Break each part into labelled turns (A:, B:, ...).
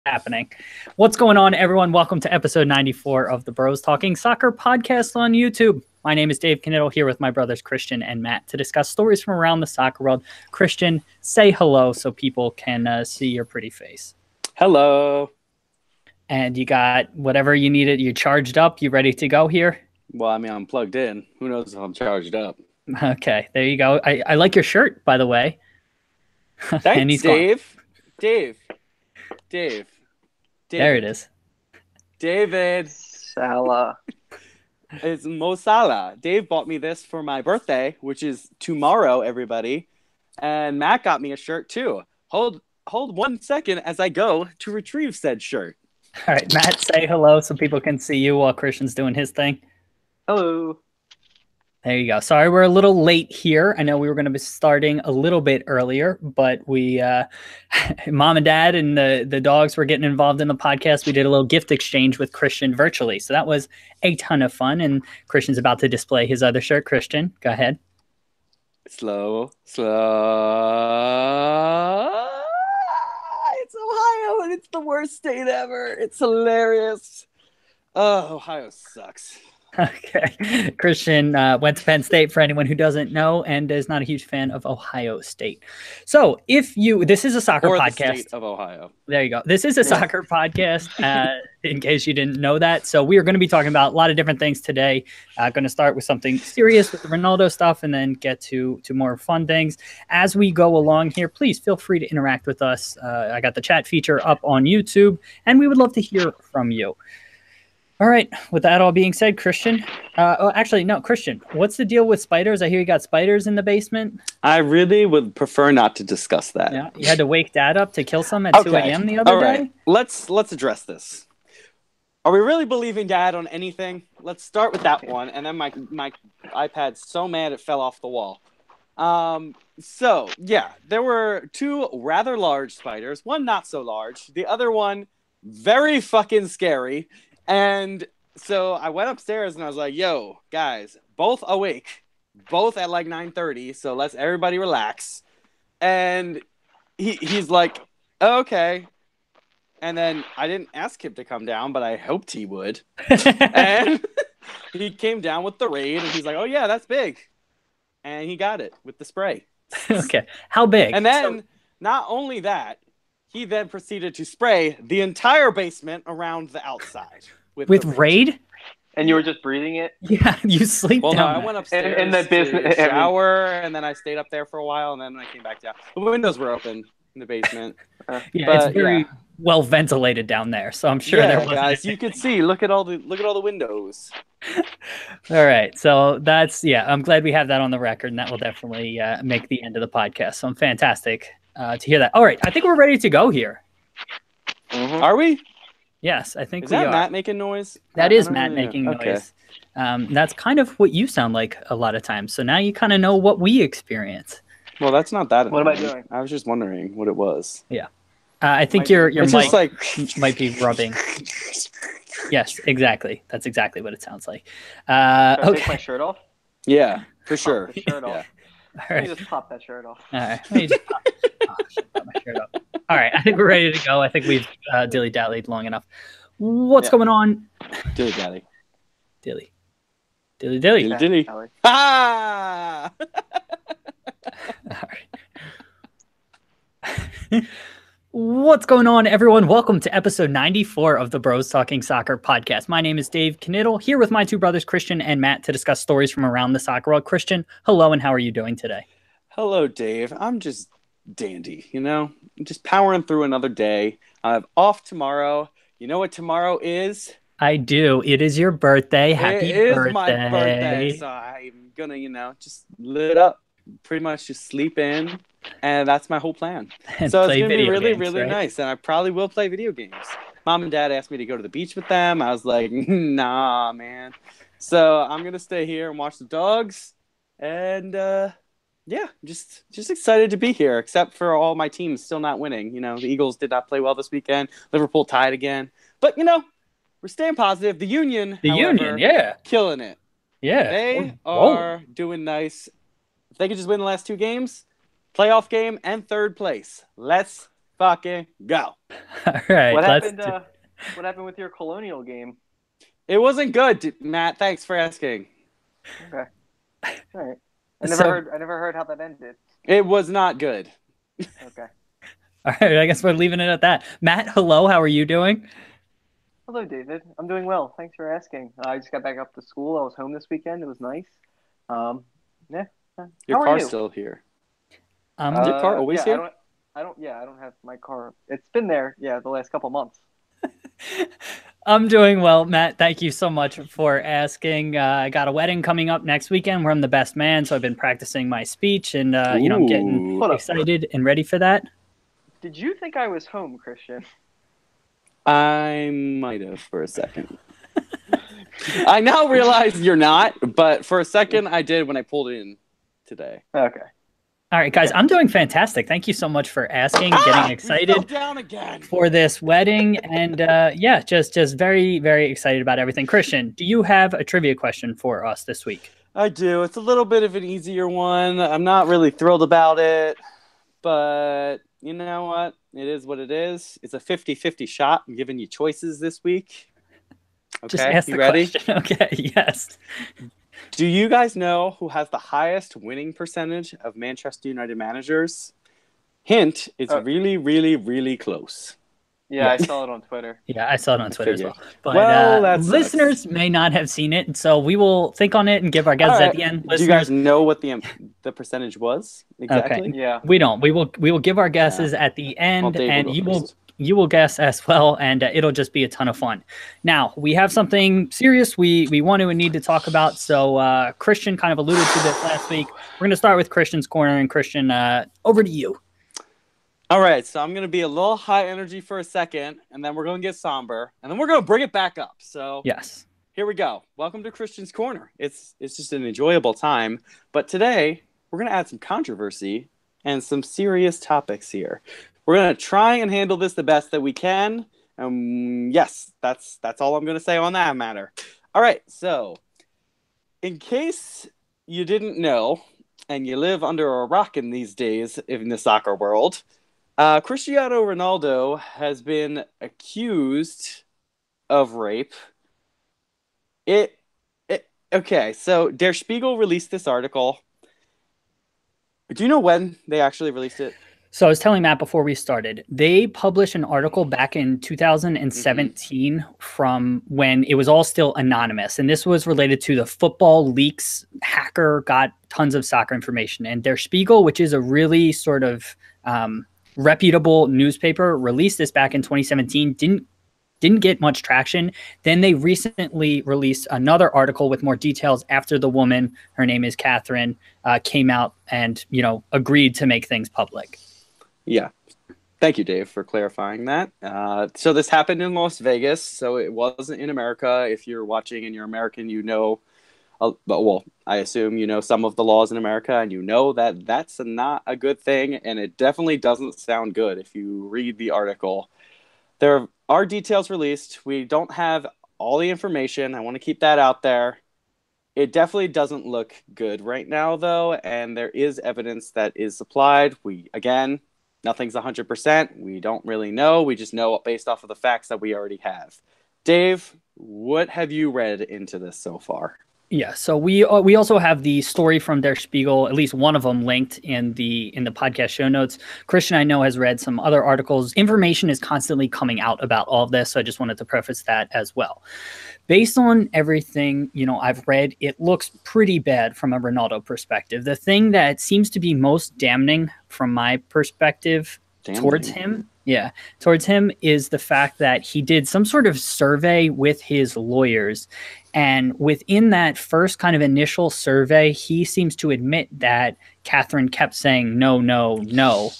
A: happening. What's going on, everyone? Welcome to episode 94 of the Bros Talking Soccer podcast on YouTube. My name is Dave Knittel, here with my brothers Christian and Matt to discuss stories from around the soccer world. Christian, say hello so people can see your pretty face.
B: Hello.
A: And you got whatever you needed. You charged up. You ready to go here?
B: Well, I mean, I'm plugged in. Who knows if I'm charged up?
A: Okay, there you go. I like your shirt, by the way.
B: Thanks, Dave. Dave.
A: There it is.
B: David.
C: Salah.
B: It's Mo Salah. Dave bought me this for my birthday, which is tomorrow, everybody. And Matt got me a shirt, too. Hold 1 second as I go to retrieve said shirt.
A: All right, Matt, say hello so people can see you while Christian's doing his thing.
C: Hello.
A: There you go. Sorry, we're a little late here. I know we were going to be starting a little bit earlier, but we, mom and dad and the dogs were getting involved in the podcast. We did a little gift exchange with Christian virtually. So that was a ton of fun. And Christian's about to display his other shirt. Christian, go ahead.
B: Slow. It's Ohio, and it's the worst state ever. It's hilarious. Oh, Ohio sucks.
A: Okay. Christian went to Penn State, for anyone who doesn't know, and is not a huge fan of Ohio State. So this is a soccer podcast.
B: The state of Ohio.
A: There you go. This is a soccer podcast, in case you didn't know that. So we are going to be talking about a lot of different things today. Going to start with something serious with the Ronaldo stuff and then get to more fun things. As we go along here, please feel free to interact with us. I got the chat feature up on YouTube, and we would love to hear from you. All right. With that all being said, Christian. Christian, what's the deal with spiders? I hear you got spiders in the basement.
B: I really would prefer not to discuss that.
A: Yeah, you had to wake Dad up to kill some at 2 a.m. the other day?
B: Let's address this. Are we really believing Dad on anything? Let's start with that one. And then my iPad's so mad it fell off the wall. There were two rather large spiders. One not so large. The other one very fucking scary. And so I went upstairs and I was like, yo, guys, both awake, both at like 9:30. So let's everybody relax. And he's like, oh, okay. And then I didn't ask him to come down, but I hoped he would. And he came down with the raid and he's like, oh, yeah, that's big. And he got it with the spray.
A: Okay. How big?
B: And then not only that, he then proceeded to spray the entire basement around the outside. With
A: raid?
C: And you were just breathing it?
A: Yeah, you sleep down.
B: Well, no, I went upstairs
C: in the business
B: to shower, and then I stayed up there for a while, and then I came back down. The windows were open in the basement.
A: It's very well ventilated down there, so I'm sure there wasn't
B: guys, you could see. Look at all the windows.
A: All right, so I'm glad we have that on the record, and that will definitely make the end of the podcast. So I'm fantastic to hear that. All right, I think we're ready to go here.
B: Mm-hmm. Are we?
A: Yes, I think
B: is
A: we are.
B: Is that Matt making noise?
A: That is Matt making noise. Okay. That's kind of what you sound like a lot of times. So now you kind of know what we experience.
B: Well, that's not that.
C: What am I doing?
B: I was just wondering what it was.
A: Yeah. I think your mic
B: just
A: might be rubbing. Yes, exactly. That's exactly what it sounds like.
C: Should I take my shirt off?
B: Yeah, for sure.
C: Pop the shirt off.
A: All right.
C: Let me just pop that shirt off.
A: All right. Let me just pop my shirt off. All right. I think we're ready to go. I think we've dilly-dallied long enough. What's going on?
B: Dilly-dally.
A: Dilly.
B: Dilly. Ah!
A: All right. What's going on, everyone? Welcome to episode 94 of the Bros Talking Soccer podcast. My name is Dave Knittel, here with my two brothers, Christian and Matt, to discuss stories from around the soccer world. Christian, hello, and how are you doing today?
B: Hello, Dave. I'm just dandy, I'm just powering through another day. I have off tomorrow. You know what tomorrow is?
A: I do. It is your birthday. Happy birthday.
B: It is my birthday, so I'm going to, just lit up, pretty much just sleep in, and that's my whole plan.
A: And
B: so it's going to be really,
A: games,
B: really
A: right?
B: nice, and I probably will play video games. Mom and Dad asked me to go to the beach with them. I was like, nah, man. So I'm going to stay here and watch the dogs, and just excited to be here, except for all my teams still not winning. The Eagles did not play well this weekend. Liverpool tied again. But, we're staying positive. The Union, killing it.
A: Yeah.
B: They are doing nice. If they could just win the last two games, playoff game and third place. Let's fucking go.
A: All right.
C: What happened? What happened with your Colonial game?
B: It wasn't good, Matt. Thanks for asking.
C: Okay. All right. I never heard how that ended.
B: It was not good.
C: Okay.
A: All right. I guess we're leaving it at that. Matt, hello. How are you doing?
C: Hello, David. I'm doing well. Thanks for asking. I just got back up to school. I was home this weekend. It was nice. Yeah.
B: Your
C: How are
B: car's
C: you?
B: still here.
A: Um,
B: Is your car always
C: yeah,
B: here?
C: I don't have my car. It's been there, the last couple months.
A: I'm doing well, Matt. Thank you so much for asking. I got a wedding coming up next weekend where I'm the best man, so I've been practicing my speech, and I'm getting
B: Ooh.
A: excited and ready for that.
C: Did you think I was home, Christian?
B: I might have for a second. I now realize you're not, but for a second I did when I pulled in today.
C: Okay.
A: All right, guys, I'm doing fantastic. Thank you so much for asking, getting excited
B: Down again.
A: for this wedding, and just very, very excited about everything. Christian, do you have a trivia question for us this week?
B: I do. It's a little bit of an easier one. I'm not really thrilled about it, but you know what? It is what it is. It's a 50-50 shot. I'm giving you choices this week. Okay,
A: Just ask
B: you
A: the
B: ready?
A: question. Okay, yes.
B: Do you guys know who has the highest winning percentage of Manchester United managers? Hint, it's really, really, really close.
C: Yeah, I saw it on Twitter.
A: Yeah, I saw it on Twitter as well. But
B: that
A: listeners may not have seen it, so we will think on it and give our guesses at the end.
B: Do you guys know what the percentage was exactly?
A: Okay.
C: Yeah.
A: We don't. We will give our guesses at the end,
B: Dave
A: and
B: will go first.
A: you will guess as well, and it'll just be a ton of fun. Now, we have something serious we want to and need to talk about. So Christian kind of alluded to this last week. We're going to start with Christian's Corner, and Christian, over to you.
B: All right, so I'm going to be a little high energy for a second, and then we're going to get somber, and then we're going to bring it back up. So
A: Yes.
B: Here we go. Welcome to Christian's Corner. It's just an enjoyable time, but today we're going to add some controversy and some serious topics here. We're going to try and handle this the best that we can. Yes, that's all I'm going to say on that matter. All right, so in case you didn't know, and you live under a rock in these days in the soccer world, Cristiano Ronaldo has been accused of rape. Okay, so Der Spiegel released this article. Do you know when they actually released it?
A: So I was telling Matt before we started, they published an article back in 2017 from when it was all still anonymous. And this was related to the Football Leaks hacker got tons of soccer information. And Der Spiegel, which is a really sort of reputable newspaper, released this back in 2017, didn't get much traction. Then they recently released another article with more details after the woman, her name is Catherine, came out and, agreed to make things public.
B: Yeah. Thank you, Dave, for clarifying that. So this happened in Las Vegas, so it wasn't in America. If you're watching and you're American, you know, I assume you know some of the laws in America, and you know that that's not a good thing, and it definitely doesn't sound good if you read the article. There are details released. We don't have all the information. I want to keep that out there. It definitely doesn't look good right now, though, and there is evidence that is supplied. Nothing's 100%. We don't really know. We just know based off of the facts that we already have. Dave, what have you read into this so far?
A: Yeah, so we also have the story from Der Spiegel, at least one of them linked in the podcast show notes. Christian, I know, has read some other articles. Information is constantly coming out about all of this, so I just wanted to preface that as well. Based on everything, I've read, it looks pretty bad from a Ronaldo perspective. The thing that seems to be most damning from my perspective towards him is the fact that he did some sort of survey with his lawyers. And within that first kind of initial survey, he seems to admit that Catherine kept saying no, no, no,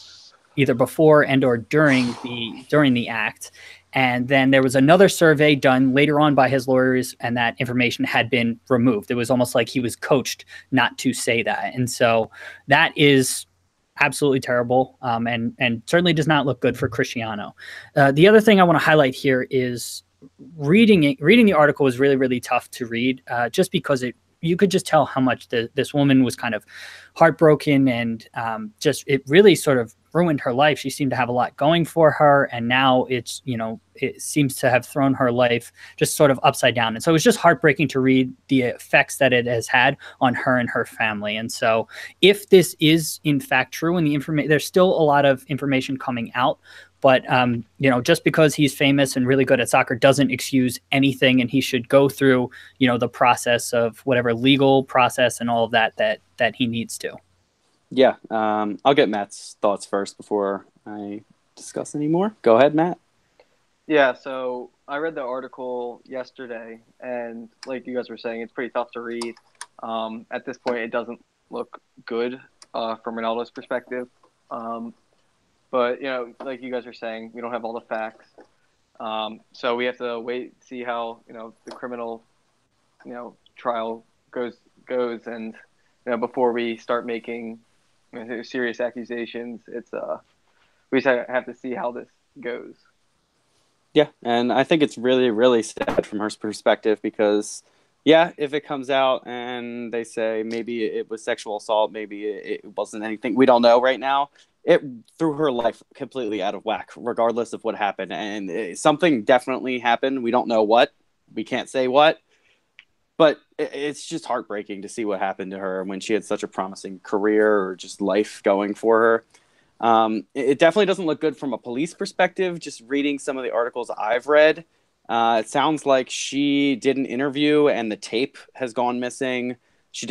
A: either before and or during the act. And then there was another survey done later on by his lawyers, and that information had been removed. It was almost like he was coached not to say that. And so that is absolutely terrible, and certainly does not look good for Cristiano. The other thing I want to highlight here is reading the article was really, really tough to read, just because you could just tell how much this woman was kind of heartbroken, and it really sort of ruined her life. She seemed to have a lot going for her, and now it's, it seems to have thrown her life just sort of upside down. And so it was just heartbreaking to read the effects that it has had on her and her family. And so if this is in fact true, and the information, there's still a lot of information coming out, but, just because he's famous and really good at soccer doesn't excuse anything. And he should go through, the process of whatever legal process and all of that he needs to.
B: Yeah. I'll get Matt's thoughts first before I discuss any more. Go ahead, Matt.
C: Yeah, so I read the article yesterday, and like you guys were saying, it's pretty tough to read. At this point, it doesn't look good from Ronaldo's perspective. But, like you guys are saying, we don't have all the facts. So we have to wait, see how, the criminal, trial goes and, before we start making serious accusations, we just have to see how this goes.
B: Yeah, and I think it's really, really sad from her perspective because, yeah, if it comes out and they say maybe it was sexual assault, maybe it wasn't anything, we don't know right now. It threw her life completely out of whack, regardless of what happened. And something definitely happened. We don't know what. We can't say what. But it's just heartbreaking to see what happened to her when she had such a promising career or just life going for her. It definitely doesn't look good from a police perspective. Just reading some of the articles I've read, it sounds like she did an interview and the tape has gone missing. She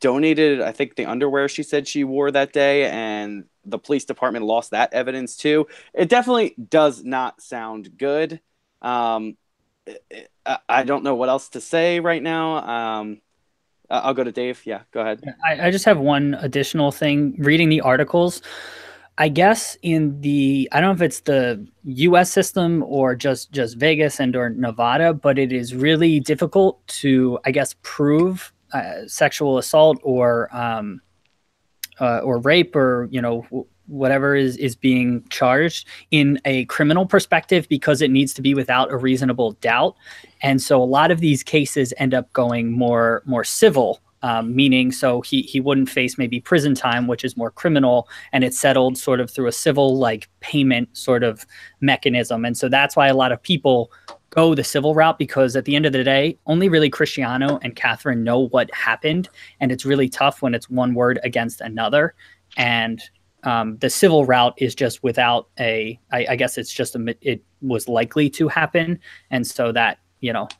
B: donated, I think, the underwear she said she wore that day, and the police department lost that evidence too. It definitely does not sound good. I don't know what else to say right now. I'll go to Dave. Yeah, go ahead.
A: I just have one additional thing. Reading the articles, I guess I don't know if it's the U.S. system or just Vegas and or Nevada, but it is really difficult to, I guess, prove sexual assault or rape or whatever is being charged in a criminal perspective, because it needs to be without a reasonable doubt. And so a lot of these cases end up going more civil, meaning so he wouldn't face maybe prison time, which is more criminal, and it's settled sort of through a civil like payment sort of mechanism. And so that's why a lot of people go the civil route, because at the end of the day, only really Cristiano and Catherine know what happened. And it's really tough when it's one word against another. And the civil route is just without I guess it's just it was likely to happen. And so that,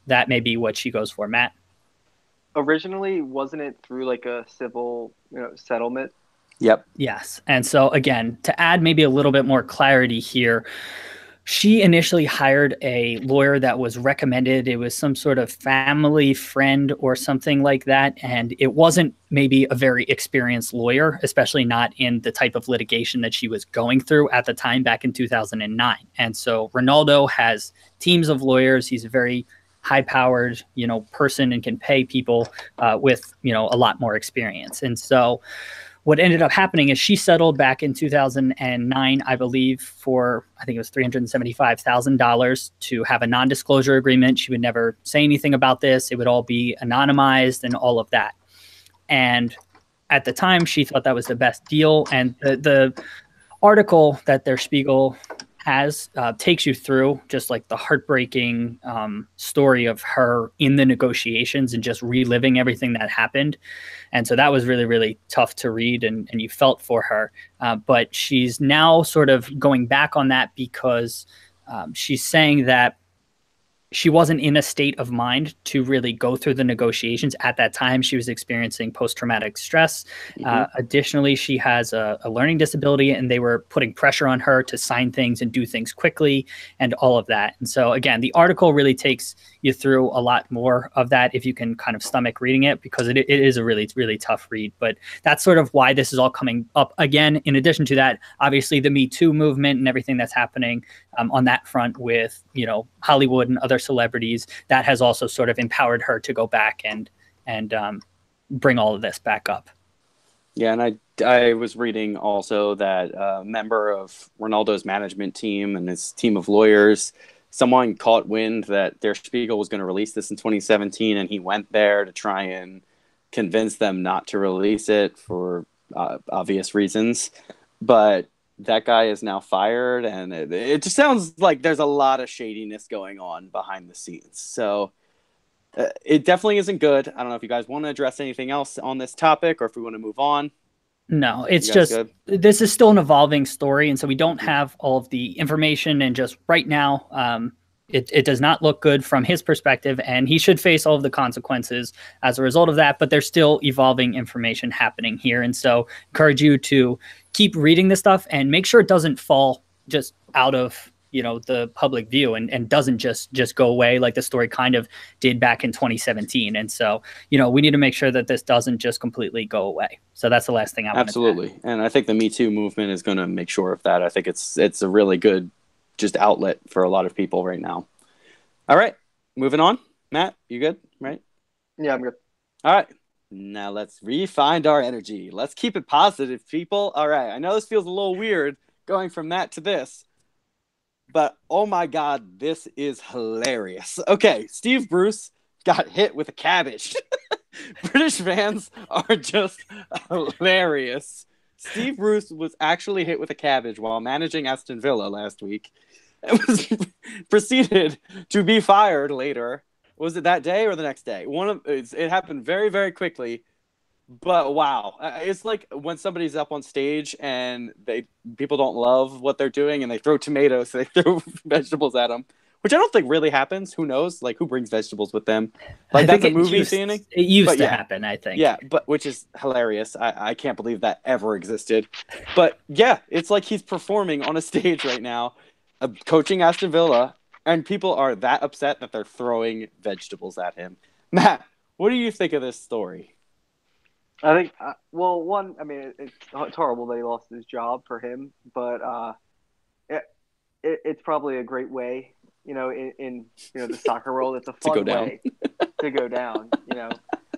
A: that may be what she goes for. Matt?
C: Originally, wasn't it through like a civil, settlement?
B: Yep.
A: Yes. And so again, to add maybe a little bit more clarity here, she initially hired a lawyer that was recommended. It was some sort of family friend or something like that. And it wasn't maybe a very experienced lawyer, especially not in the type of litigation that she was going through at the time back in 2009. And so Ronaldo has teams of lawyers. He's a very high-powered, person and can pay people with, a lot more experience. And so what ended up happening is she settled back in 2009, I believe, for, I think it was $375,000 to have a non-disclosure agreement. She would never say anything about this. It would all be anonymized and all of that. And at the time, she thought that was the best deal. And the article that Der Spiegel has takes you through just like the heartbreaking story of her in the negotiations and just reliving everything that happened. And so that was really, really tough to read, and you felt for her. But she's now sort of going back on that because she's saying that she wasn't in a state of mind to really go through the negotiations at that time. She was experiencing post-traumatic stress. Additionally, she has a learning disability, and they were putting pressure on her to sign things and do things quickly and all of that. And so again, the article really takes you through a lot more of that if you can kind of stomach reading it, because it is a really, really tough read. But that's sort of why this is all coming up again. In addition to that, obviously the Me Too movement and everything that's happening on that front with, Hollywood and other celebrities, that has also sort of empowered her to go back and bring all of this back up.
B: Yeah, and I was reading also that a member of Ronaldo's management team and his team of lawyers, someone caught wind that Der Spiegel was going to release this in 2017, and he went there to try and convince them not to release it for obvious reasons. but that guy is now fired, and it just sounds like there's a lot of shadiness going on behind the scenes. So it definitely isn't good. I don't know if you guys want to address anything else on this topic, or if we want to move on.
A: No, it's just good? This is still an evolving story, and so we don't have all of the information. And just right now, it does not look good from his perspective, and he should face all of the consequences as a result of that. But there's still evolving information happening here, and so encourage you to keep reading this stuff and make sure it doesn't fall just out of the public view and doesn't just go away like the story kind of did back in 2017. And so, we need to make sure that this doesn't just completely go away. So that's the last thing I want to say.
B: Absolutely. And I think the Me Too movement is going to make sure of that. I think it's a really good just outlet for a lot of people right now. All right, moving on. Matt, you good? Right?
C: Yeah, I'm good.
B: All right. Now let's refind our energy. Let's keep it positive, people. All right. I know this feels a little weird going from that to this, but oh my God, this is hilarious. Okay, Steve Bruce got hit with a cabbage. British fans are just hilarious. Steve Bruce was actually hit with a cabbage while managing Aston Villa last week and was proceeded to be fired later. Was it that day or the next day? It happened very, very quickly. But wow, it's like when somebody's up on stage and people don't love what they're doing and they throw tomatoes, they throw vegetables at them, which I don't think really happens. Who knows? Like, who brings vegetables with them? Like, that's a movie scene.
A: It used to happen, I think.
B: Yeah, but which is hilarious. I can't believe that ever existed. But yeah, it's like he's performing on a stage right now, coaching Aston Villa, and people are that upset that they're throwing vegetables at him. Matt, what do you think of this story?
C: I think, it's horrible that he lost his job for him, but it's probably a great way, in the soccer world. It's a fun way to go down.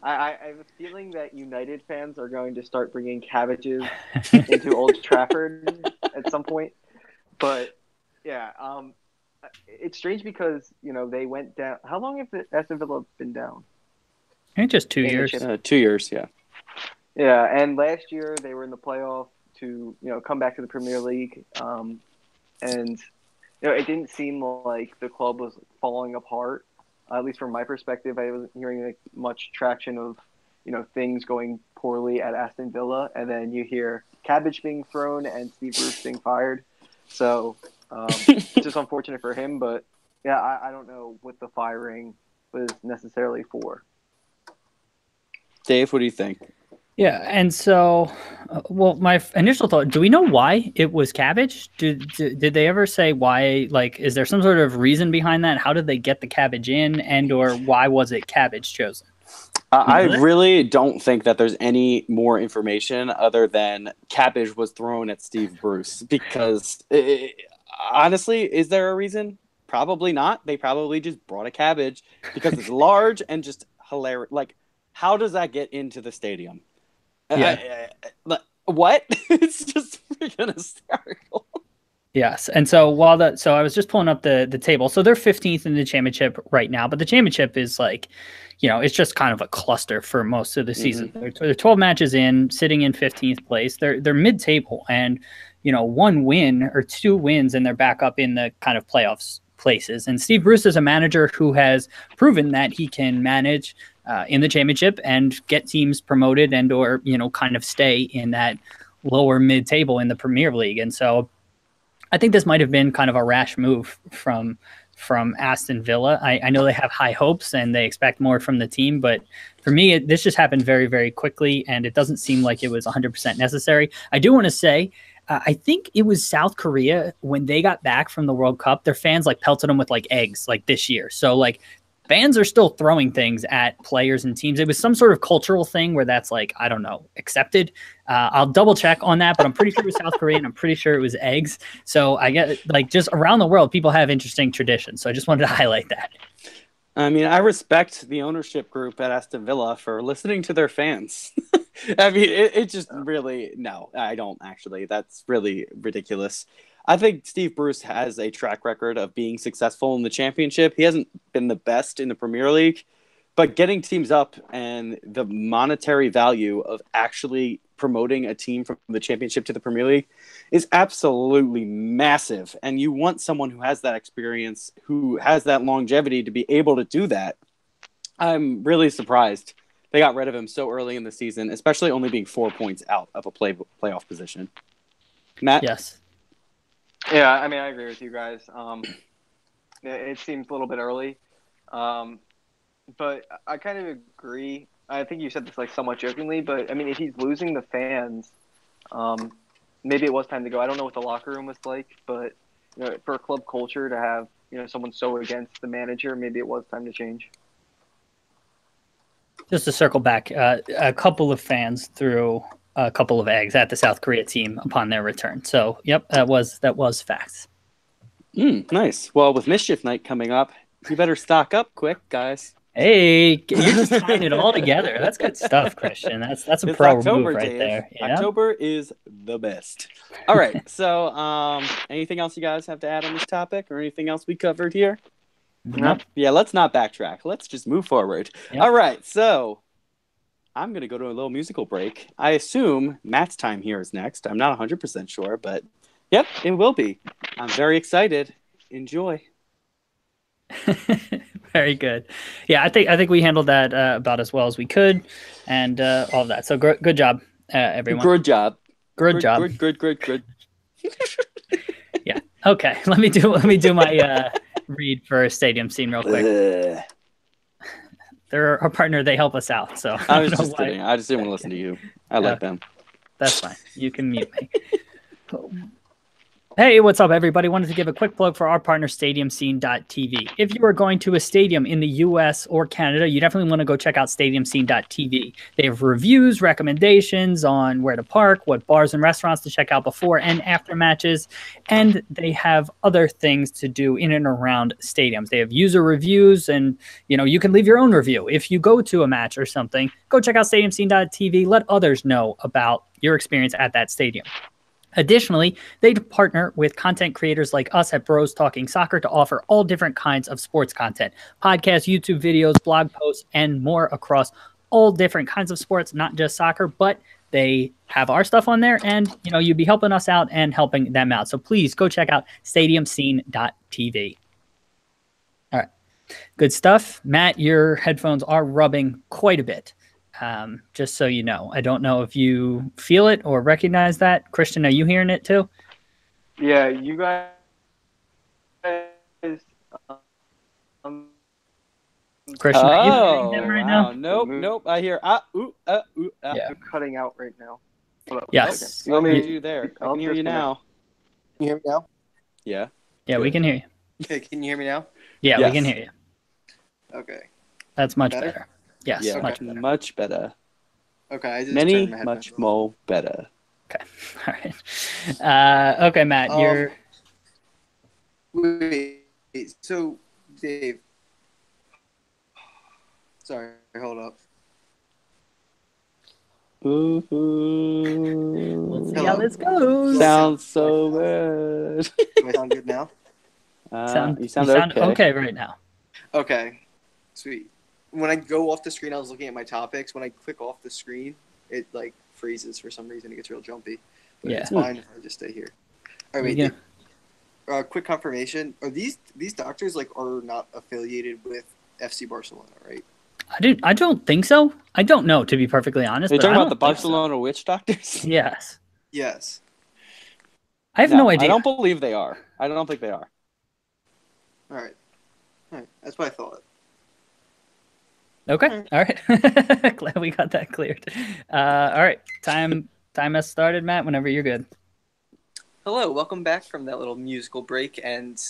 C: I have a feeling that United fans are going to start bringing cabbages into Old Trafford at some point. But yeah, it's strange because they went down. How long have Aston Villa been down?
A: I think just 2 years.
B: 2 years, yeah.
C: Yeah, and last year they were in the playoff to come back to the Premier League, and it didn't seem like the club was falling apart. At least from my perspective, I wasn't hearing much traction of things going poorly at Aston Villa, and then you hear cabbage being thrown and Steve Bruce being fired. So it's just unfortunate for him, but yeah, I don't know what the firing was necessarily for.
B: Dave, what do you think?
A: Yeah, and so, my initial thought, do we know why it was cabbage? Did they ever say why, like, is there some sort of reason behind that? How did they get the cabbage in, and or why was it cabbage chosen?
B: I really don't think that there's any more information other than cabbage was thrown at Steve Bruce, because honestly, is there a reason? Probably not. They probably just brought a cabbage because it's large and just hilarious. Like, how does that get into the stadium?
A: Yeah.
B: What? It's just freaking hysterical.
A: Yes, and so so I was just pulling up the table. So they're 15th in the championship right now, but the championship is like, it's just kind of a cluster for most of the season. Mm-hmm. They're 12 matches in, sitting in 15th place. They're mid-table, and one win or two wins, and they're back up in the kind of playoffs places. And Steve Bruce is a manager who has proven that he can manage in the championship and get teams promoted and or kind of stay in that lower mid-table in the Premier League. And so I think this might have been kind of a rash move from Aston Villa. I know they have high hopes and they expect more from the team, but for me, this just happened very, very quickly, and it doesn't seem like it was 100% necessary. I do want to say, I think it was South Korea when they got back from the World Cup, their fans like pelted them with like eggs like this year. So like fans are still throwing things at players and teams. It was some sort of cultural thing where that's like, I don't know, accepted. I'll double check on that, but I'm pretty sure it was South Korea and I'm pretty sure it was eggs. So I get like just around the world, people have interesting traditions. So I just wanted to highlight that.
B: I mean, I respect the ownership group at Aston Villa for listening to their fans. I mean, it just really, no, I don't actually. That's really ridiculous. I think Steve Bruce has a track record of being successful in the championship. He hasn't been the best in the Premier League, But getting teams up and the monetary value of actually promoting a team from the championship to the Premier League is absolutely massive. And you want someone who has that experience, who has that longevity to be able to do that. I'm really surprised they got rid of him so early in the season, especially only being 4 points out of a playoff position. Matt?
A: Yes.
C: Yeah, I mean, I agree with you guys. It seems a little bit early. But I kind of agree. I think you said this like somewhat jokingly, but I mean, if he's losing the fans, maybe it was time to go. I don't know what the locker room was like, but for club culture to have someone so against the manager, maybe it was time to change.
A: Just to circle back, a couple of fans threw a couple of eggs at the South Korea team upon their return. So, yep, that was facts.
B: Nice. Well, with Mischief Night coming up, you better stock up quick, guys.
A: Hey, you're just tying it all together. That's good stuff, Christian. That's a pro move right
B: Dave.
A: there. Yeah?
B: October is the best. All right. So, anything else you guys have to add on this topic, or anything else we covered here?
A: Nope.
B: Yeah, let's not backtrack. Let's just move forward.
A: Yep.
B: All right. So, I'm going to go to a little musical break. I assume Matt's time here is next. I'm not 100% sure, but yep, it will be. I'm very excited. Enjoy.
A: Very good. Yeah, I think we handled that about as well as we could, and all of that. So good job, everyone.
B: Good job.
A: Good job.
B: Good.
A: Yeah. Okay. Let me do my read for Stadium Scene real quick. They're our partner. They help us out. So
B: I was just kidding. I just didn't want to listen to you. I like them.
A: That's fine. You can mute me. Hey, what's up, everybody? Wanted to give a quick plug for our partner, StadiumScene.tv. If you are going to a stadium in the U.S. or Canada, you definitely want to go check out StadiumScene.tv. They have reviews, recommendations on where to park, what bars and restaurants to check out before and after matches, and they have other things to do in and around stadiums. They have user reviews, and you can leave your own review. If you go to a match or something, go check out StadiumScene.tv. Let others know about your experience at that stadium. Additionally, they partner with content creators like us at Bros Talking Soccer to offer all different kinds of sports content, podcasts, YouTube videos, blog posts, and more across all different kinds of sports, not just soccer, but they have our stuff on there, and you'd be helping us out and helping them out. So please go check out StadiumScene.tv. All right, good stuff. Matt, your headphones are rubbing quite a bit. Just so you know. I don't know if you feel it or recognize that. Christian, are you hearing it too?
C: Yeah, you guys.
A: Christian, are you hearing them right now?
B: Nope. I hear
A: Yeah.
C: I'm cutting out right now.
A: Yes.
B: Let me do there. I can hear you now.
D: Can you hear me now?
B: Yeah.
A: Yeah, we can hear you.
D: Okay, can you hear me now?
A: Yeah,
B: Yes.
A: we can hear you.
D: Okay.
A: That's much
D: Better?
A: better. Yes,
B: Yeah.
A: much better.
D: Okay, I just
B: Many
D: turned my headphones
B: much
D: off.
B: more better.
A: Okay. All right. Okay, Matt, you're...
D: Wait, so Dave. Sorry, hold up.
B: Ooh.
A: Let's see how this goes.
B: Sounds so good.
D: Do I sound good now?
B: You sound okay.
A: Okay right now.
D: Okay, sweet. When I go off the screen, I was looking at my topics. When I click off the screen, it like freezes for some reason. It gets real jumpy. But
A: Yeah.
D: it's fine if I just stay here. All right,
A: Yeah.
D: wait. Quick confirmation: are these doctors are not affiliated with FC Barcelona, right?
A: I don't think so. I don't know, to be perfectly honest.
B: Are you
A: but I
B: talking about
A: don't
B: the
A: think
B: Barcelona witch doctors?
A: so. Yes.
D: Yes.
A: I have no idea.
B: I don't believe they are. I don't think they are.
D: All right. That's what I thought.
A: Okay. All right. Glad we got that cleared. All right. Time has started, Matt, whenever you're good.
D: Hello, welcome back from that little musical break. And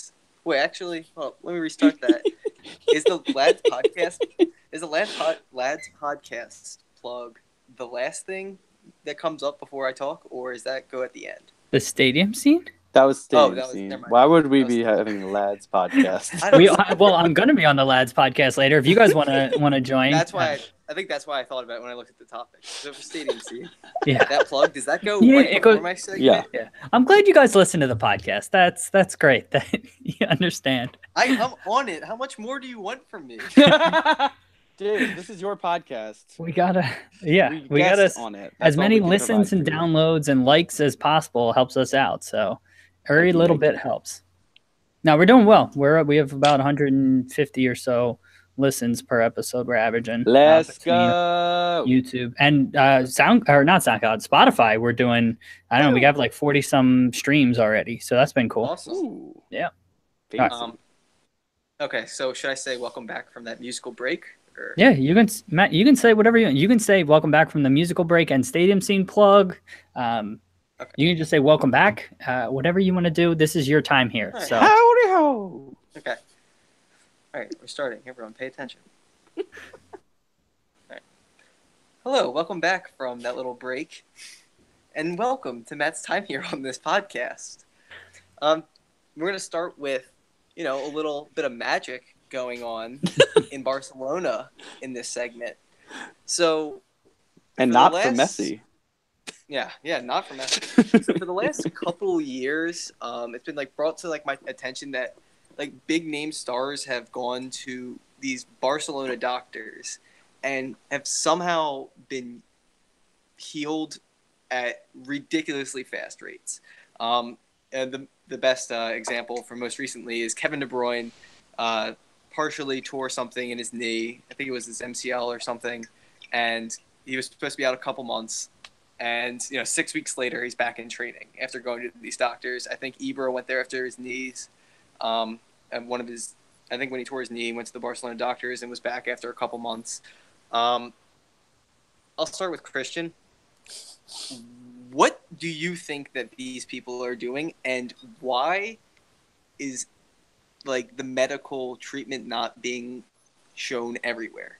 D: wait, actually, let me restart that. Is the Lads podcast plug the last thing that comes up before I talk, or is that go at the end?
A: The Stadium Scene?
B: That was Stadium
D: that was-
B: Scene.
D: never mind.
B: Why would we be having the Lads podcast?
A: Well, I'm going to be on the Lads podcast later. If you guys want to join.
D: That's why I think that's why I thought about it when I looked at the topic. So for Stadium Scene,
A: Yeah.
D: that plug, does that go
A: Yeah,
D: right
A: it
D: before
A: goes-
D: my segment?
B: Yeah.
A: I'm glad you guys listen to the podcast. That's great that you understand.
D: I'm on it. How much more do you want from me?
B: Dude, this is your podcast.
A: We gotta, yeah, we
B: guest
A: gotta
B: on it.
A: as
B: That's all
A: many
B: we can
A: listens
B: provide
A: and
B: for you.
A: downloads and likes as possible helps us out. So every
B: Thank you,
A: little
B: thank you.
A: bit helps. Now we're doing well. We have about 150 or so listens per episode. We're averaging.
B: Let's
A: between
B: go.
A: YouTube and not SoundCloud, Spotify. We're doing. I don't know. We got like 40 some streams already, so that's been cool.
D: Awesome.
B: Ooh.
A: Yeah.
B: Fancy.
D: Okay, so should I say welcome back from that musical break? Or...
A: Yeah, you can, Matt. You can say whatever you want. You can say welcome back from the musical break and stadium scene plug.
D: Okay.
A: You can just say welcome back. Whatever you want to do. This is your time here.
D: All right.
A: So
B: Howdy ho.
D: Okay. All right, we're starting. Everyone, pay attention. All right. Hello, welcome back from that little break, and welcome to Matt's time here on this podcast. We're gonna start with, a little bit of magic going on in Barcelona in this segment. So,
B: And not for Messi.
D: Yeah, not for Messi. So for the last couple years, it's been brought to my attention that big name stars have gone to these Barcelona doctors and have somehow been healed at ridiculously fast rates. And the best example from most recently is Kevin De Bruyne. Partially tore something in his knee. I think it was his MCL or something, and he was supposed to be out a couple months. And 6 weeks later, he's back in training after going to these doctors. I think Ibra went there after his knees. And I think when he tore his knee, he went to the Barcelona doctors and was back after a couple months. I'll start with Christian. What do you think that these people are doing, and why is the medical treatment not being shown everywhere?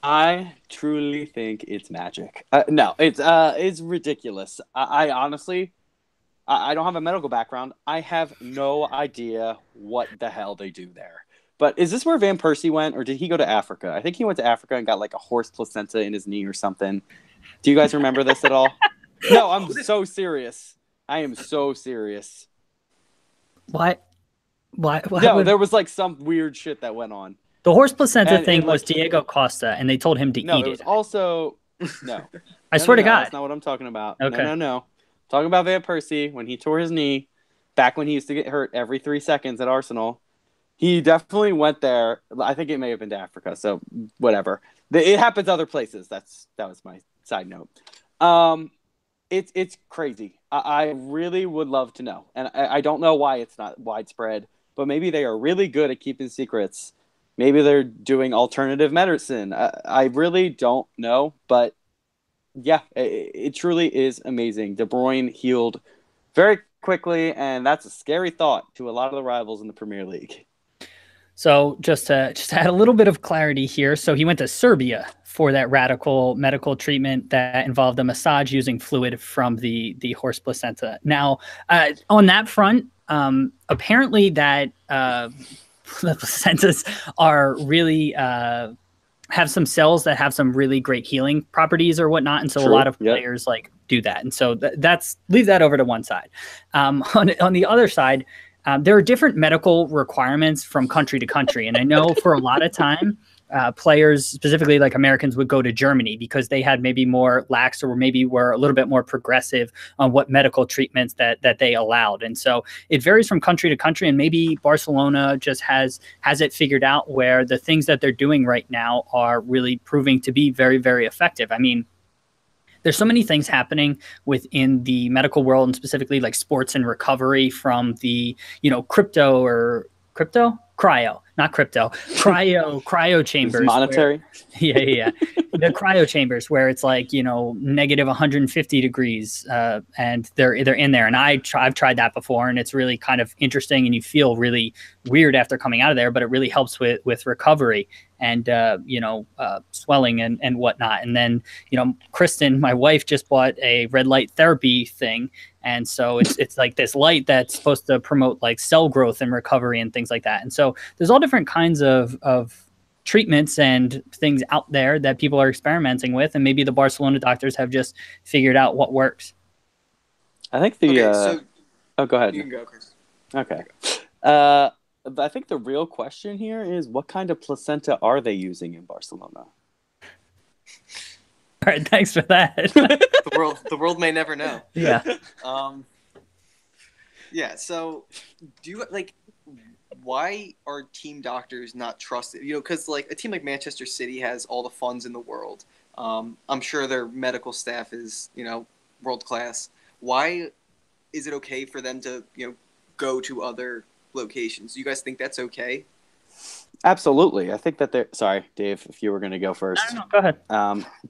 B: I truly think it's magic. No, it's ridiculous. I honestly, I don't have a medical background. I have no idea what the hell they do there. But is this where Van Persie went, or did he go to Africa? I think he went to Africa and got a horse placenta in his knee or something. Do you guys remember this at all? No, I'm so serious. I am so serious.
A: what?
B: No, there was some weird shit that went on.
A: The horse placenta
B: And
A: thing
B: it,
A: was Diego Costa, and they told him to
B: No,
A: eat
B: it was
A: it.
B: also no.
A: I swear to God.
B: That's not what I'm talking about.
A: Okay.
B: No. Talking about Van Persie when he tore his knee, back when he used to get hurt every 3 seconds at Arsenal. He definitely went there. I think it may have been to Africa, so whatever. It happens other places. That was my side note. It's crazy. I really would love to know, and I don't know why it's not widespread. But maybe they are really good at keeping secrets. Maybe they're doing alternative medicine. I really don't know. But, yeah, it truly is amazing. De Bruyne healed very quickly, and that's a scary thought to a lot of the rivals in the Premier League.
A: So just to add a little bit of clarity here. So he went to Serbia for that radical medical treatment that involved a massage using fluid from the horse placenta. Now, on that front, apparently that the placentas are really have some cells that have some really great healing properties or whatnot, and so
B: True.
A: a lot of players do that, and so that's leave that over to one side. On the other side, there are different medical requirements from country to country, and I know for a lot of time, players, specifically Americans, would go to Germany because they had maybe more lax or maybe were a little bit more progressive on what medical treatments that they allowed. And so it varies from country to country, and maybe Barcelona just has it figured out where the things that they're doing right now are really proving to be very, very effective. I mean, there's so many things happening within the medical world, and specifically sports and recovery from the, cryo chambers.
B: Monetary.
A: Yeah. The cryo chambers where it's negative 150 degrees, and they're in there. And I've tried that before, and it's really kind of interesting, and you feel really weird after coming out of there, but it really helps with recovery and swelling and whatnot. And then Kristen, my wife, just bought a red light therapy thing, and so it's this light that's supposed to promote cell growth and recovery and things like that. And so there's all different kinds of treatments and things out there that people are experimenting with, and maybe the Barcelona doctors have just figured out what works.
B: I think
D: Okay, so
B: oh, go ahead.
D: you can go, Chris.
B: Okay. I think the real question here is what kind of placenta are they using in Barcelona?
A: All right, thanks for that.
D: The world may never know.
A: Yeah.
D: Yeah. So, do you like? Why are team doctors not trusted? Because like a team like Manchester City has all the funds in the world. I'm sure their medical staff is world class. Why is it okay for them to go to other locations? Do you guys think that's okay?
B: Absolutely. I think that they're sorry, Dave, if you were going to go first.
A: No, go ahead.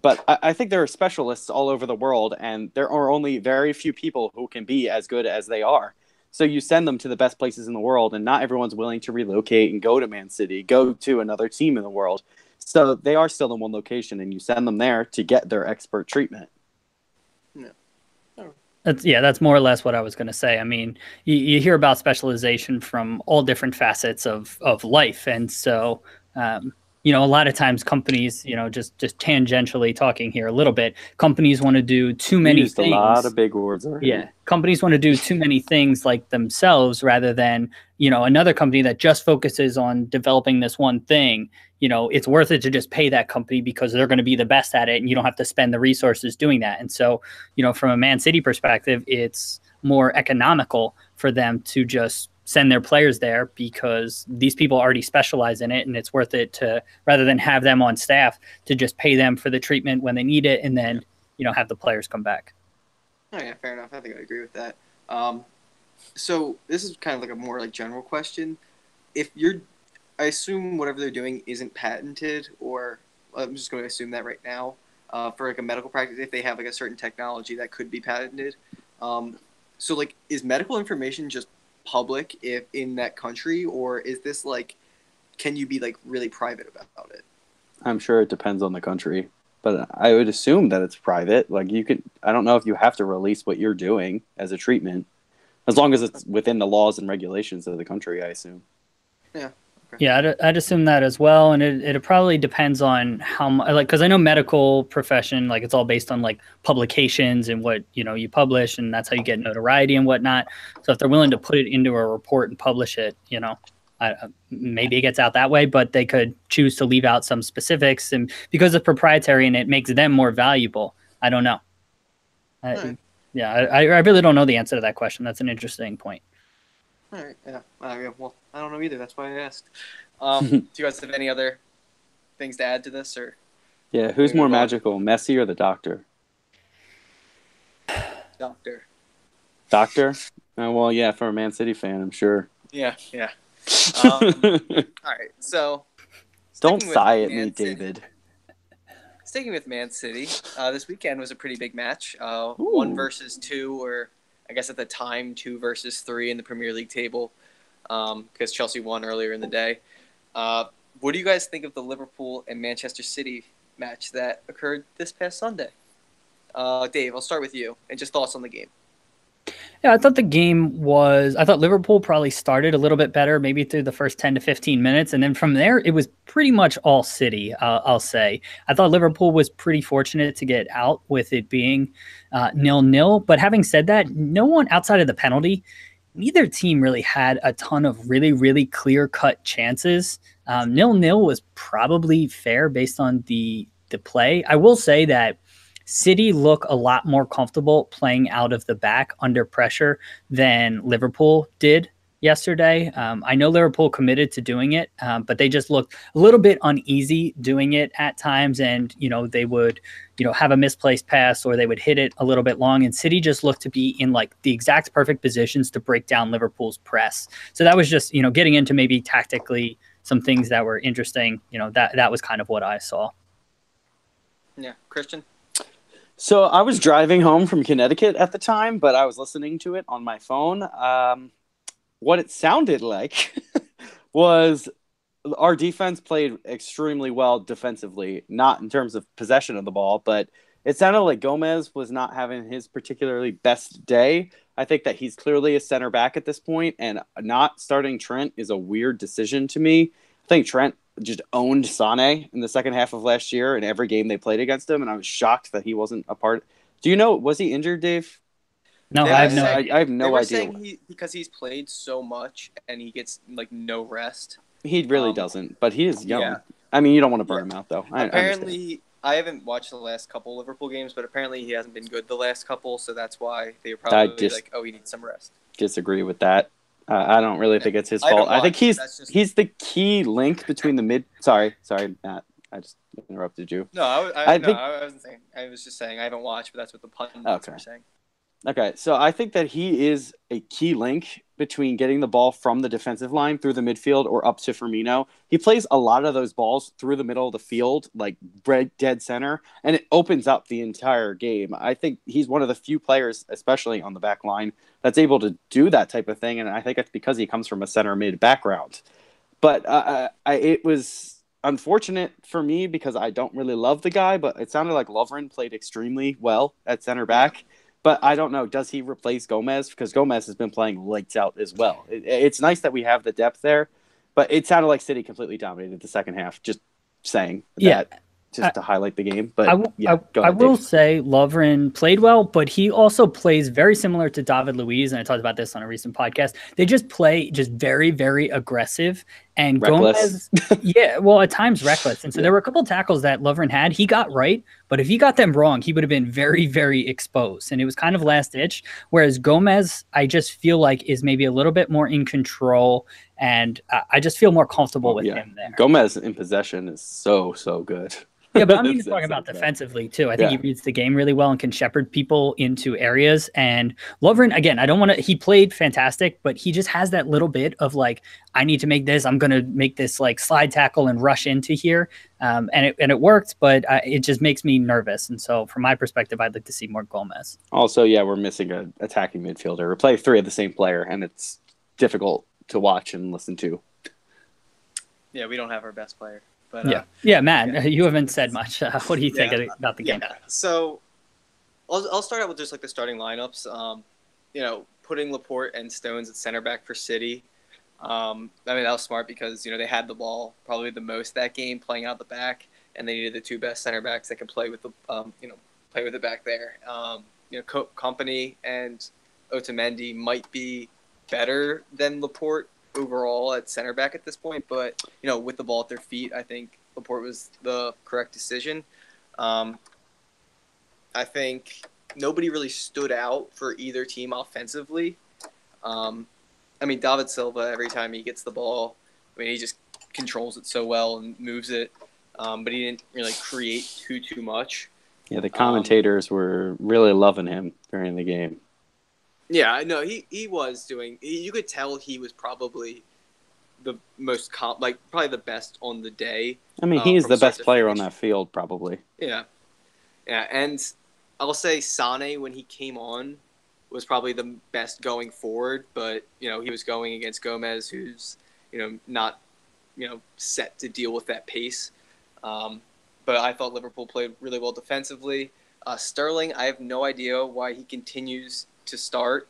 B: But I think there are specialists all over the world, and there are only very few people who can be as good as they are. So you send them to the best places in the world, and not everyone's willing to relocate and go to Man City, go to another team in the world. So they are still in one location, and you send them there to get their expert treatment.
D: No.
A: That's more or less what I was going to say. I mean, you hear about specialization from all different facets of life. And so, a lot of times companies, just tangentially talking here a little bit, companies want to do too many things.
B: A lot of big words already.
A: Yeah. Companies want to do too many things like themselves rather than, another company that just focuses on developing this one thing. It's worth it to just pay that company because they're going to be the best at it and you don't have to spend the resources doing that. And so, from a Man City perspective, it's more economical for them to just send their players there because these people already specialize in it, and it's worth it to, rather than have them on staff, to just pay them for the treatment when they need it and then, have the players come back.
D: Oh yeah, fair enough. I think I agree with that. So this is kind of like a more like general question. I assume whatever they're doing isn't patented, or I'm just going to assume that right now, for like a medical practice, if they have like a certain technology that could be patented. So like, is medical information just public if in that country, or is this like, can you be like really private about it?
B: I'm sure it depends on the country, but I would assume that it's private. Like I don't know if you have to release what you're doing as a treatment, as long as it's within the laws and regulations of the country, I assume.
D: Yeah.
A: Okay. Yeah, I'd assume that as well, and it probably depends on how much, because I know medical profession, like it's all based on like publications and what you publish, and that's how you get notoriety and whatnot. So if they're willing to put it into a report and publish it, maybe it gets out that way, but they could choose to leave out some specifics, and because it's proprietary and it makes them more valuable. I don't know.
D: Right.
A: I really don't know the answer to that question. That's an interesting point.
D: All right. Yeah. Well, I don't know either. That's why I asked. Do you guys have any other things to add to this, or?
B: Yeah. Who's more magical, Messi or the Doctor?
D: Doctor.
B: Doctor? Well, yeah. For a Man City fan, I'm sure.
D: Yeah. Yeah. All right. So.
B: Don't sigh at me, David.
D: Sticking with Man City, this weekend was a pretty big match. 1 versus 2, or I guess at the time 2 versus 3 in the Premier League table, because Chelsea won earlier in the day. What do you guys think of the Liverpool and Manchester City match that occurred this past Sunday? Dave, I'll start with you, and just thoughts on the game.
A: Yeah, I thought Liverpool probably started a little bit better, maybe through the first 10 to 15 minutes. And then from there, it was pretty much all City, I'll say. I thought Liverpool was pretty fortunate to get out with it being 0-0. But having said that, no one outside of the penalty, neither team really had a ton of really, really clear-cut chances. 0-0 was probably fair based on the play. I will say that City look a lot more comfortable playing out of the back under pressure than Liverpool did yesterday. I know Liverpool committed to doing it, but they just looked a little bit uneasy doing it at times. And, they would, have a misplaced pass or they would hit it a little bit long. And City just looked to be in like the exact perfect positions to break down Liverpool's press. So that was just, getting into maybe tactically some things that were interesting. That was kind of what I saw.
D: Yeah. Christian?
B: So I was driving home from Connecticut at the time, but I was listening to it on my phone. What it sounded like was our defense played extremely well defensively, not in terms of possession of the ball, but it sounded like Gomez was not having his particularly best day. I think that he's clearly a center back at this point, and not starting Trent is a weird decision to me. I think Trent just owned Sané in the second half of last year in every game they played against him, and I was shocked that he wasn't a part. Do you know, was he injured, Dave?
A: No,
D: They
A: I
D: were
A: have no
D: saying-
A: idea.
B: I have
D: They
B: no
D: were
B: idea.
D: saying because he's played so much and he gets like no rest.
B: He really doesn't, but he is young.
D: Yeah.
B: I mean, you don't want to burn him out, though. I understand.
D: Apparently, I haven't watched the last couple Liverpool games, but apparently he hasn't been good the last couple, so that's why they were probably like, "Oh, he needs some rest."
B: Disagree with that. I don't really think it's his
D: I haven't
B: fault. I think
D: watched. That's just-
B: he's the key link between the mid. Sorry, Matt. I just interrupted you.
D: No, I wasn't saying. I was just saying I haven't watched, but that's what the pundits were saying.
B: Okay, so I think that he is a key link between getting the ball from the defensive line through the midfield or up to Firmino. He plays a lot of those balls through the middle of the field, like dead center, and it opens up the entire game. I think he's one of the few players, especially on the back line, that's able to do that type of thing, and I think it's because he comes from a center mid background. But it was unfortunate for me because I don't really love the guy, but it sounded like Lovren played extremely well at center back. But I don't know. Does he replace Gomez? Because Gomez has been playing lights out as well. It's nice that we have the depth there, but it sounded like City completely dominated the second half. Just saying that just to highlight the game. But
A: I will say Lovren played well, but he also plays very similar to David Luiz, and I talked about this on a recent podcast. They just play just very, very aggressive. And
B: reckless.
A: Gomez, at times reckless. And so there were a couple tackles that Lovren had. He got right, but if he got them wrong, he would have been very, very exposed. And it was kind of last ditch. Whereas Gomez, I just feel like is maybe a little bit more in control, and I just feel more comfortable with him there.
B: Gomez in possession is so good.
A: Yeah, but I'm even talking about defensively too. I think he reads the game really well and can shepherd people into areas. And Lovren, again, I don't want to. He played fantastic, but he just has that little bit of like, I need to make this. I'm going to make this like slide tackle and rush into here, and it worked. But it just makes me nervous. And so, from my perspective, I'd like to see more Gomez.
B: Also, we're missing an attacking midfielder. We play three of the same player, and it's difficult to watch and listen to.
D: Yeah, we don't have our best player. But,
A: Matt, you haven't said much. What do you think about the game?
D: So I'll start out with just like the starting lineups. Putting Laporte and Stones at center back for City. I mean, that was smart because, they had the ball probably the most that game playing out the back, and they needed the two best center backs that can play with the, play with it back there. Company and Otamendi might be better than Laporte overall at center back at this point, but with the ball at their feet, I think Laporte was the correct decision. I think nobody really stood out for either team offensively. I mean, David Silva, every time he gets the ball, he just controls it so well and moves it, but he didn't really create too much.
B: Yeah, the commentators were really loving him during the game.
D: Yeah, I know he was doing. You could tell he was probably the most probably the best on the day.
B: I mean, he is the best player on that field, probably.
D: Yeah, and I'll say Sane when he came on was probably the best going forward, but he was going against Gomez, who's not set to deal with that pace. But I thought Liverpool played really well defensively. Sterling, I have no idea why he continues to start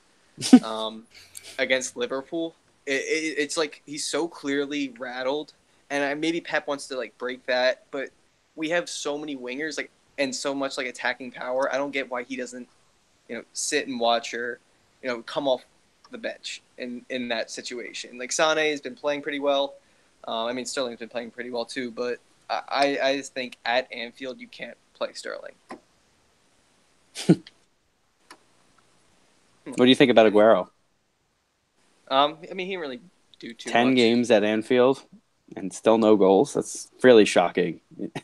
D: against Liverpool. It's like he's so clearly rattled, and maybe Pep wants to break that, but we have so many wingers and so much attacking power. I don't get why he doesn't sit and watch or come off the bench in that situation. Sane has been playing pretty well. I mean, Sterling's been playing pretty well too, but I just think at Anfield you can't play Sterling.
B: What do you think about Aguero?
D: I mean, he didn't really do too
B: 10
D: much.
B: games at Anfield and still no goals. That's really shocking.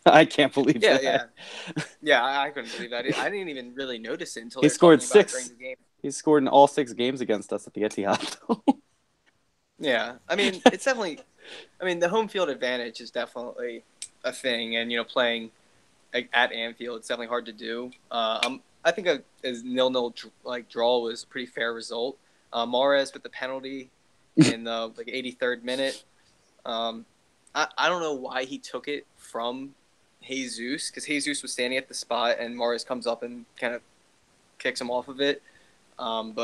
B: I can't believe that.
D: Yeah, I couldn't believe that. I didn't even really notice it until
B: he scored 6
D: during the game.
B: He scored in all 6 games against us at the Etihad.
D: Yeah, I mean, it's definitely. I mean, the home field advantage is definitely a thing, and playing at Anfield, it's definitely hard to do. I think a 0-0 draw was a pretty fair result. Mahrez with the penalty in the 83rd minute. I don't know why he took it from Jesus, because Jesus was standing at the spot and Mahrez comes up and kind of kicks him off of it. And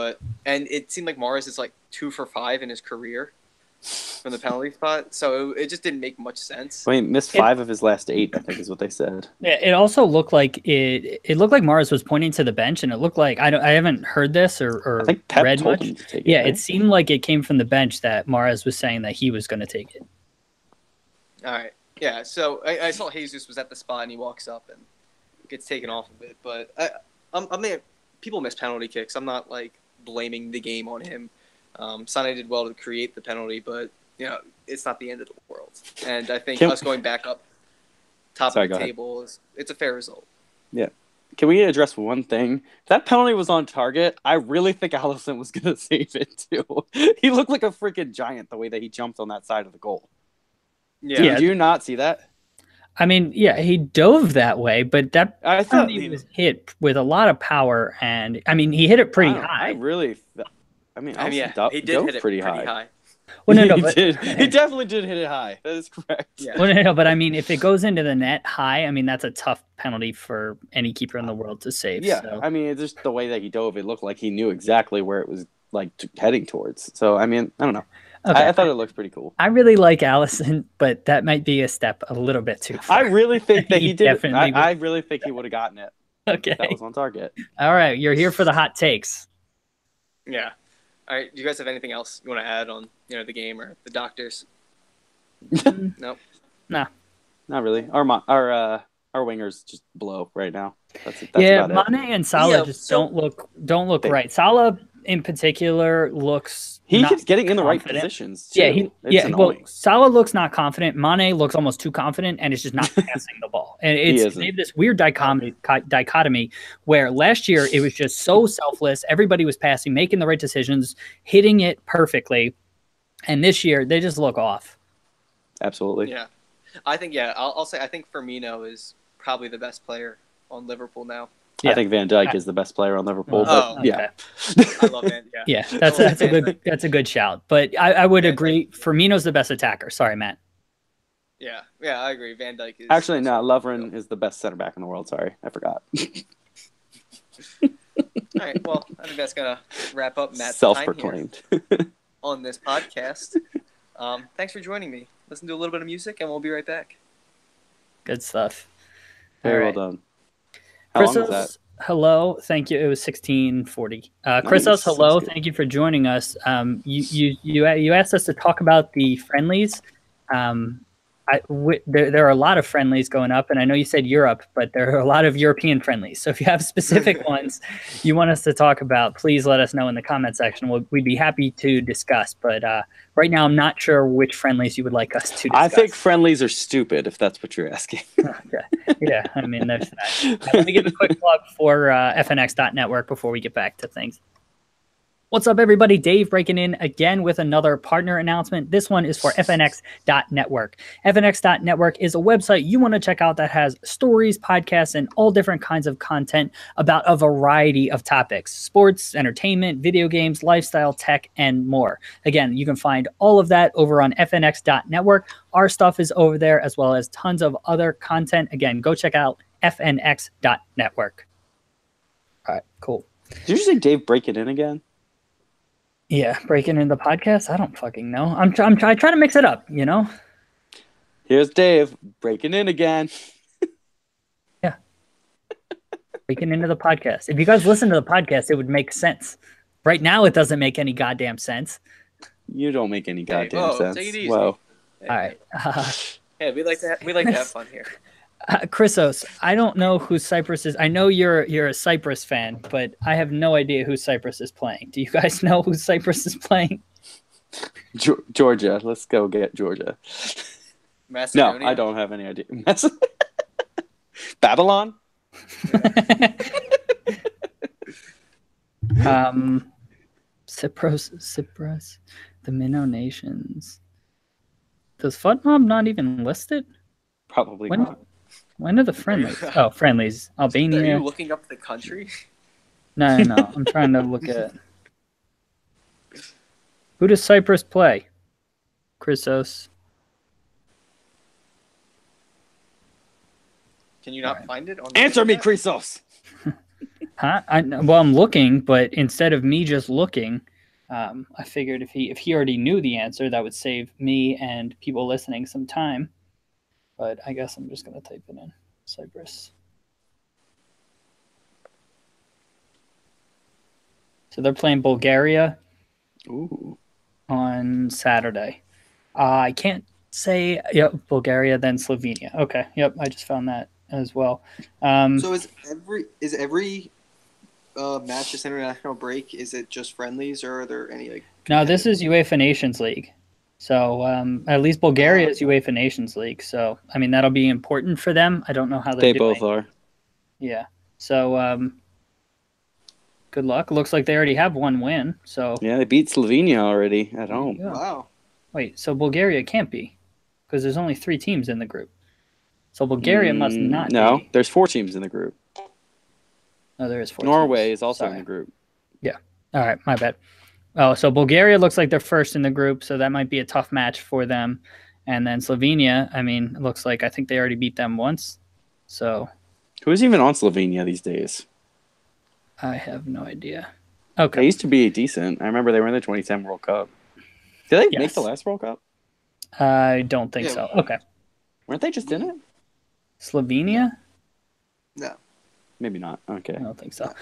D: it seemed like Mahrez is 2 for 5 in his career. from the penalty spot, so it just didn't make much sense.
B: Well, he missed 5 of his last 8, I think is what they said.
A: Yeah, it also looked like it looked like Mars was pointing to the bench, and it looked like I haven't heard this or
B: I think Pep
A: read
B: told
A: much.
B: him to take it.
A: Yeah,
B: right?
A: it seemed like it came from the bench that Mars was saying that he was going to take it.
D: All right, yeah. So I saw Jesus was at the spot, and he walks up and gets taken off of it. But I mean, people miss penalty kicks. I'm not like blaming the game on him. Sane did well to create the penalty, but it's not the end of the world. And I think us going back up top of the table it's a fair result.
B: Yeah. Can we address one thing? If that penalty was on target, I really think Allison was going to save it too. He looked like a freaking giant the way that he jumped on that side of the goal.
D: Yeah.
B: Did you not see that?
A: I mean, yeah, he dove that way, but that
B: I thought
A: he was hit with a lot of power, and I mean, he hit it pretty high.
B: He did hit it
A: Well,
B: pretty
A: no,
B: high.
A: but
B: He definitely did hit it high. That is correct.
D: Yeah.
A: well, no, but I mean, if it goes into the net high, I mean, that's a tough penalty for any keeper in the world to save.
B: Yeah,
A: so.
B: I mean, it's just the way that he dove. It looked like he knew exactly where it was like heading towards. So, I mean, I don't know.
A: Okay.
B: I thought it looked pretty cool.
A: I really like Allison, but that might be a step a little bit too far.
B: I really think that he did.
A: definitely
B: I really think he would have gotten it.
A: Okay.
B: That was on target.
A: All right, you're here for the hot takes.
D: Yeah. All right. Do you guys have anything else you want to add on the game or the doctors? Nope.
A: Nah.
B: Not really. Our wingers just blow right now. That's
A: yeah,
B: about it.
A: Mane and Salah don't look right. Salah in particular looks.
B: He keeps getting in the right
A: confident.
B: positions. Too.
A: Yeah. Well, Salah looks not confident. Mane looks almost too confident, and is just not passing the ball. And it's this weird dichotomy where last year it was just so selfless. Everybody was passing, making the right decisions, hitting it perfectly, and this year they just look off.
B: Absolutely.
D: Yeah, I think. Yeah, I'll say I think Firmino is probably the best player on Liverpool now.
B: Yeah. I think Van Dijk is the best player on Liverpool.
A: Okay.
D: I love Van. Yeah,
A: that's a good shout. But I would agree. Firmino's the best attacker. Sorry, Matt.
D: Yeah, I agree. Van Dijk is
B: actually no. Lovren is the best center back in the world. Sorry, I forgot.
D: All right. Well, I think that's gonna wrap up Matt's
B: self-proclaimed
D: time here on this podcast. Thanks for joining me. Listen to a little bit of music, and we'll be right back.
A: Good stuff.
B: Very well done. How long was that?
A: Hello, thank you. It was 16:40. Chrisos, hello, thank you for joining us. You asked us to talk about the friendlies. There are a lot of friendlies going up, and I know you said Europe, but there are a lot of European friendlies. So if you have specific ones you want us to talk about, please let us know in the comment section. We'd be happy to discuss. But right now, I'm not sure which friendlies you would like us to discuss.
B: I think friendlies are stupid, if that's what you're asking.
A: Okay. Yeah, I mean, there's that. Let me give a quick plug for FNX.network before we get back to things. What's up, everybody? Dave breaking in again with another partner announcement. This one is for FNX.network. FNX.network is a website you want to check out that has stories, podcasts, and all different kinds of content about a variety of topics: sports, entertainment, video games, lifestyle, tech, and more. Again, you can find all of that over on FNX.network. Our stuff is over there, as well as tons of other content. Again, go check out FNX.network. All right, cool.
B: Did you say Dave breaking in again?
A: Yeah, breaking into the podcast? I don't fucking know. I'm trying to mix it up,
B: Here's Dave breaking in again.
A: Yeah. Breaking into the podcast. If you guys listen to the podcast, it would make sense. Right now, it doesn't make any goddamn sense.
B: You don't make any goddamn sense.
D: Take it easy.
B: Whoa.
D: Hey.
A: All right.
D: Yeah, we like to have fun here.
A: Chrisos, I don't know who Cyprus is. I know you're a Cyprus fan, but I have no idea who Cyprus is playing. Do you guys know who Cyprus is playing?
B: Georgia. Let's go get Georgia.
D: Macedonia?
B: No, I don't have any idea. Babylon?
A: Cyprus, the Minnow Nations. Does FUTMOB not even list it?
B: Probably not.
A: When are the friendlies? Oh, friendlies. Albania.
D: Are you looking up the country?
A: No. I'm trying to look at. Who does Cyprus play? Chrisos.
D: Can you not find it?
B: Answer me, Chrisos.
A: Huh? Well, I'm looking, but instead of me just looking, I figured if he already knew the answer, that would save me and people listening some time. But I guess I'm just going to type it in. Cyprus. So they're playing Bulgaria on Saturday. I can't say Bulgaria, then Slovenia. Okay, yep, I just found that as well.
D: So is every match this international break? Is it just friendlies, or are there any like?
A: No, this is UEFA Nations League. So at least Bulgaria is UEFA Nations League. So I mean that'll be important for them. I don't know how they're doing.
B: They both are.
A: Yeah. So good luck. Looks like they already have one win. So
B: yeah, they beat Slovenia already at home.
D: Wow.
A: Wait, so Bulgaria can't be, because there's only 3 teams in the group. So Bulgaria must not be.
B: There's 4 teams in the group.
A: No, there is 4
B: Norway
A: teams.
B: is also in the group.
A: Yeah. All right, my bad. Oh, so Bulgaria looks like they're first in the group, so that might be a tough match for them. And then Slovenia, I mean, it looks like I think they already beat them once. So
B: who's even on Slovenia these days?
A: I have no idea. Okay.
B: They used to be decent. I remember they were in the 2010 World Cup. Did they make the last World Cup?
A: I don't think so. Okay.
B: Weren't they just in it?
A: Slovenia?
D: No.
B: Maybe not. Okay.
A: I don't think so.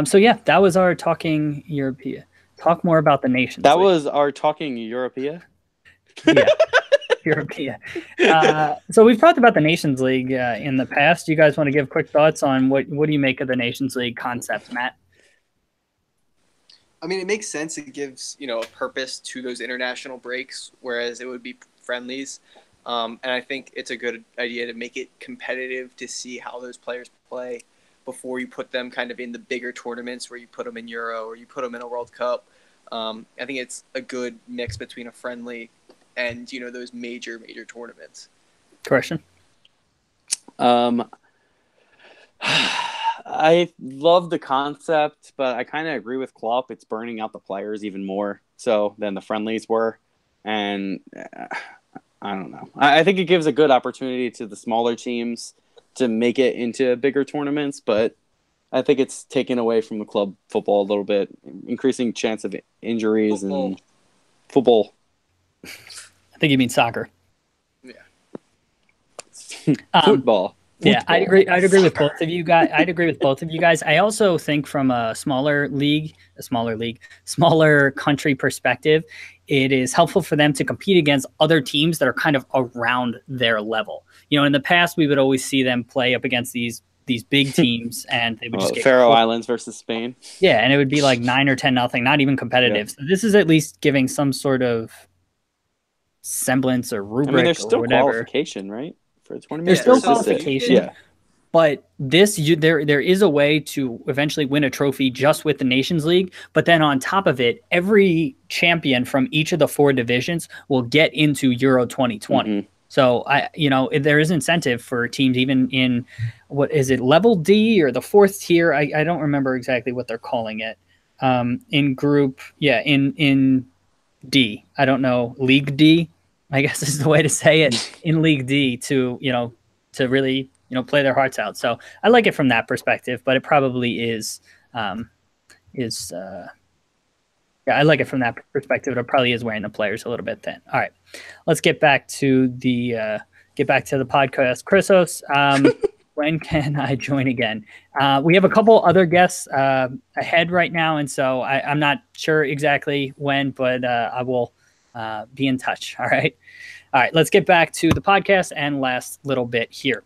A: So yeah, that was our Talking Europea. Talk more about the nations.
B: That was our Talking Europea?
A: Yeah. Europea. So we've talked about the Nations League in the past. You guys want to give quick thoughts on what do you make of the Nations League concept, Matt?
D: I mean, it makes sense. It gives, a purpose to those international breaks, whereas it would be friendlies. And I think it's a good idea to make it competitive to see how those players play before you put them kind of in the bigger tournaments where you put them in Euro or you put them in a World Cup. I think it's a good mix between a friendly and, those major tournaments.
A: Question.
B: I love the concept, but I kind of agree with Klopp. It's burning out the players even more so than the friendlies were. And I don't know. I think it gives a good opportunity to the smaller teams to make it into bigger tournaments, but I think it's taken away from the club football a little bit, increasing chance of injuries and football.
A: I think you mean soccer.
D: Yeah.
B: Football.
A: Yeah, I'd agree with both of you guys. I also think from a smaller country perspective, it is helpful for them to compete against other teams that are kind of around their level. In the past, we would always see them play up against these big teams, and they would just get
B: Faroe Islands versus Spain.
A: Yeah, and it would be like 9 or 10-0, not even competitive. Yeah. So this is at least giving some sort of semblance or rubric.
B: I mean, there's still
A: or whatever.
B: Qualification, right? For a tournament.
A: There's still qualification.
B: Yeah.
A: But there is a way to eventually win a trophy just with the Nations League. But then on top of it, every champion from each of the 4 divisions will get into Euro 2020. Mm-hmm. So there is incentive for teams even in what is it, level D or the 4th tier? I don't remember exactly what they're calling it. In group, in D. I don't know, League D, I guess is the way to say it, in League D to really play their hearts out. So I like it from that perspective, but it probably is I like it from that perspective. It probably is wearing the players a little bit thin. All right, let's get back to the podcast. Chrysos, when can I join again? We have a couple other guests ahead right now, and so I'm not sure exactly when, but I will be in touch. All right. Let's get back to the podcast and last little bit here.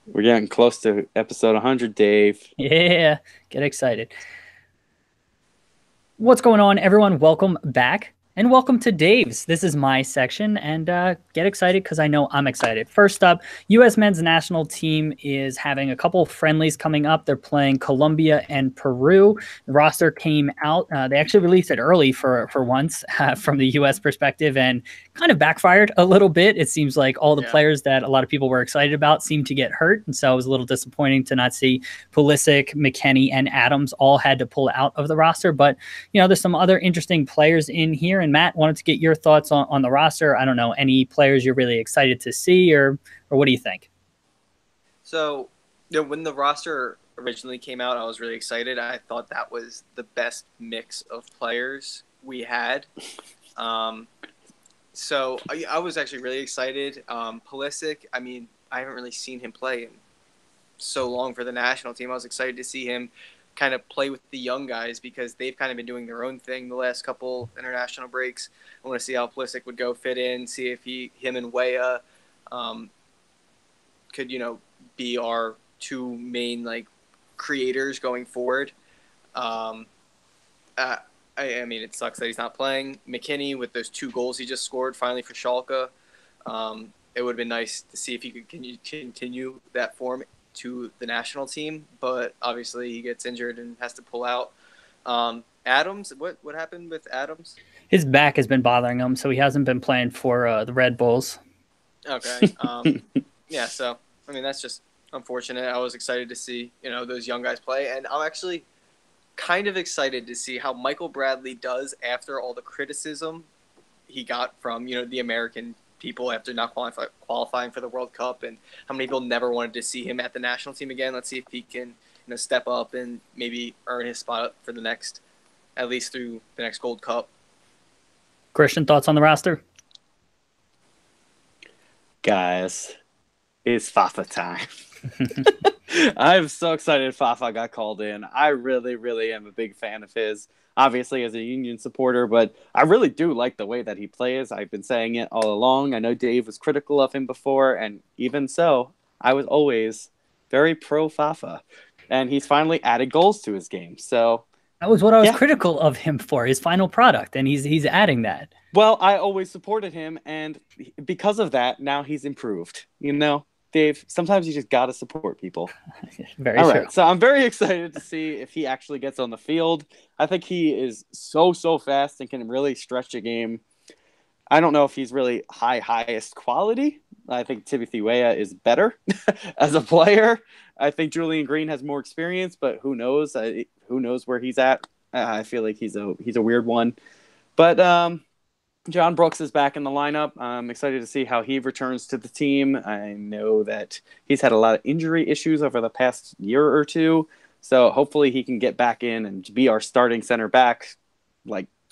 B: We're getting close to episode 100, Dave.
A: Yeah, get excited. What's going on, everyone? Welcome back. And welcome to Dave's. This is my section, and get excited because I know I'm excited. First up, U.S. men's national team is having a couple friendlies coming up. They're playing Colombia and Peru. The roster came out. They actually released it early for once from the U.S. perspective and kind of backfired a little bit. It seems like all the players that a lot of people were excited about seemed to get hurt, and so it was a little disappointing to not see Pulisic, McKennie, and Adams all had to pull out of the roster. But, there's some other interesting players in here. And Matt, wanted to get your thoughts on the roster. I don't know, any players you're really excited to see, or what do you think?
D: So, when the roster originally came out, I was really excited. I thought that was the best mix of players we had. So I was actually really excited. Pulisic, I mean, I haven't really seen him play in so long for the national team. I was excited to see him kind of play with the young guys because they've kind of been doing their own thing the last couple international breaks. I want to see how Pulisic would go fit in, see if him and Weah could, be our two main creators going forward. I mean, it sucks that he's not playing. McKinney, with those 2 goals he just scored finally for Schalke, it would have been nice to see if he could continue that form to the national team, but obviously he gets injured and has to pull out. Adams, what happened with Adams?
A: His back has been bothering him, so he hasn't been playing for the Red Bulls.
D: Okay. Yeah, so, I mean, that's just unfortunate. I was excited to see, those young guys play, and I'm actually kind of excited to see how Michael Bradley does after all the criticism he got from, the American people after not qualifying for the World Cup, and how many people never wanted to see him at the national team again. Let's see if he can, step up and maybe earn his spot for at least through the next Gold Cup.
A: Christian, thoughts on the roster?
B: Guys, it's Fafa time. I'm so excited Fafa got called in. I really, really am a big fan of his. Obviously, as a Union supporter, but I really do like the way that he plays. I've been saying it all along. I know Dave was critical of him before, and even so, I was always very pro Fafa. And he's finally added goals to his game. So
A: that was what I was critical of him for, his final product, and he's adding that.
B: Well, I always supported him, and because of that, now he's improved. Dave, sometimes you just got to support people.
A: Very true.
B: Right, so I'm very excited to see if he actually gets on the field. I think he is so fast and can really stretch a game. I don't know if he's really highest quality. I think Timothy Weah is better as a player. I think Julian Green has more experience, but who knows? Who knows where he's at? I feel like he's a weird one. But John Brooks is back in the lineup. I'm excited to see how he returns to the team. I know that he's had a lot of injury issues over the past year or two, so hopefully he can get back in and be our starting center back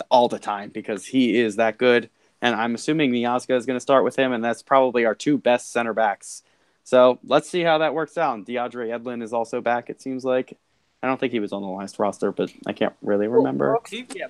B: all the time because he is that good. And I'm assuming Miazga is going to start with him, and that's probably our 2 best center backs. So let's see how that works out. And DeAndre Edlin is also back, it seems like. I don't think he was on the last roster, but I can't really remember.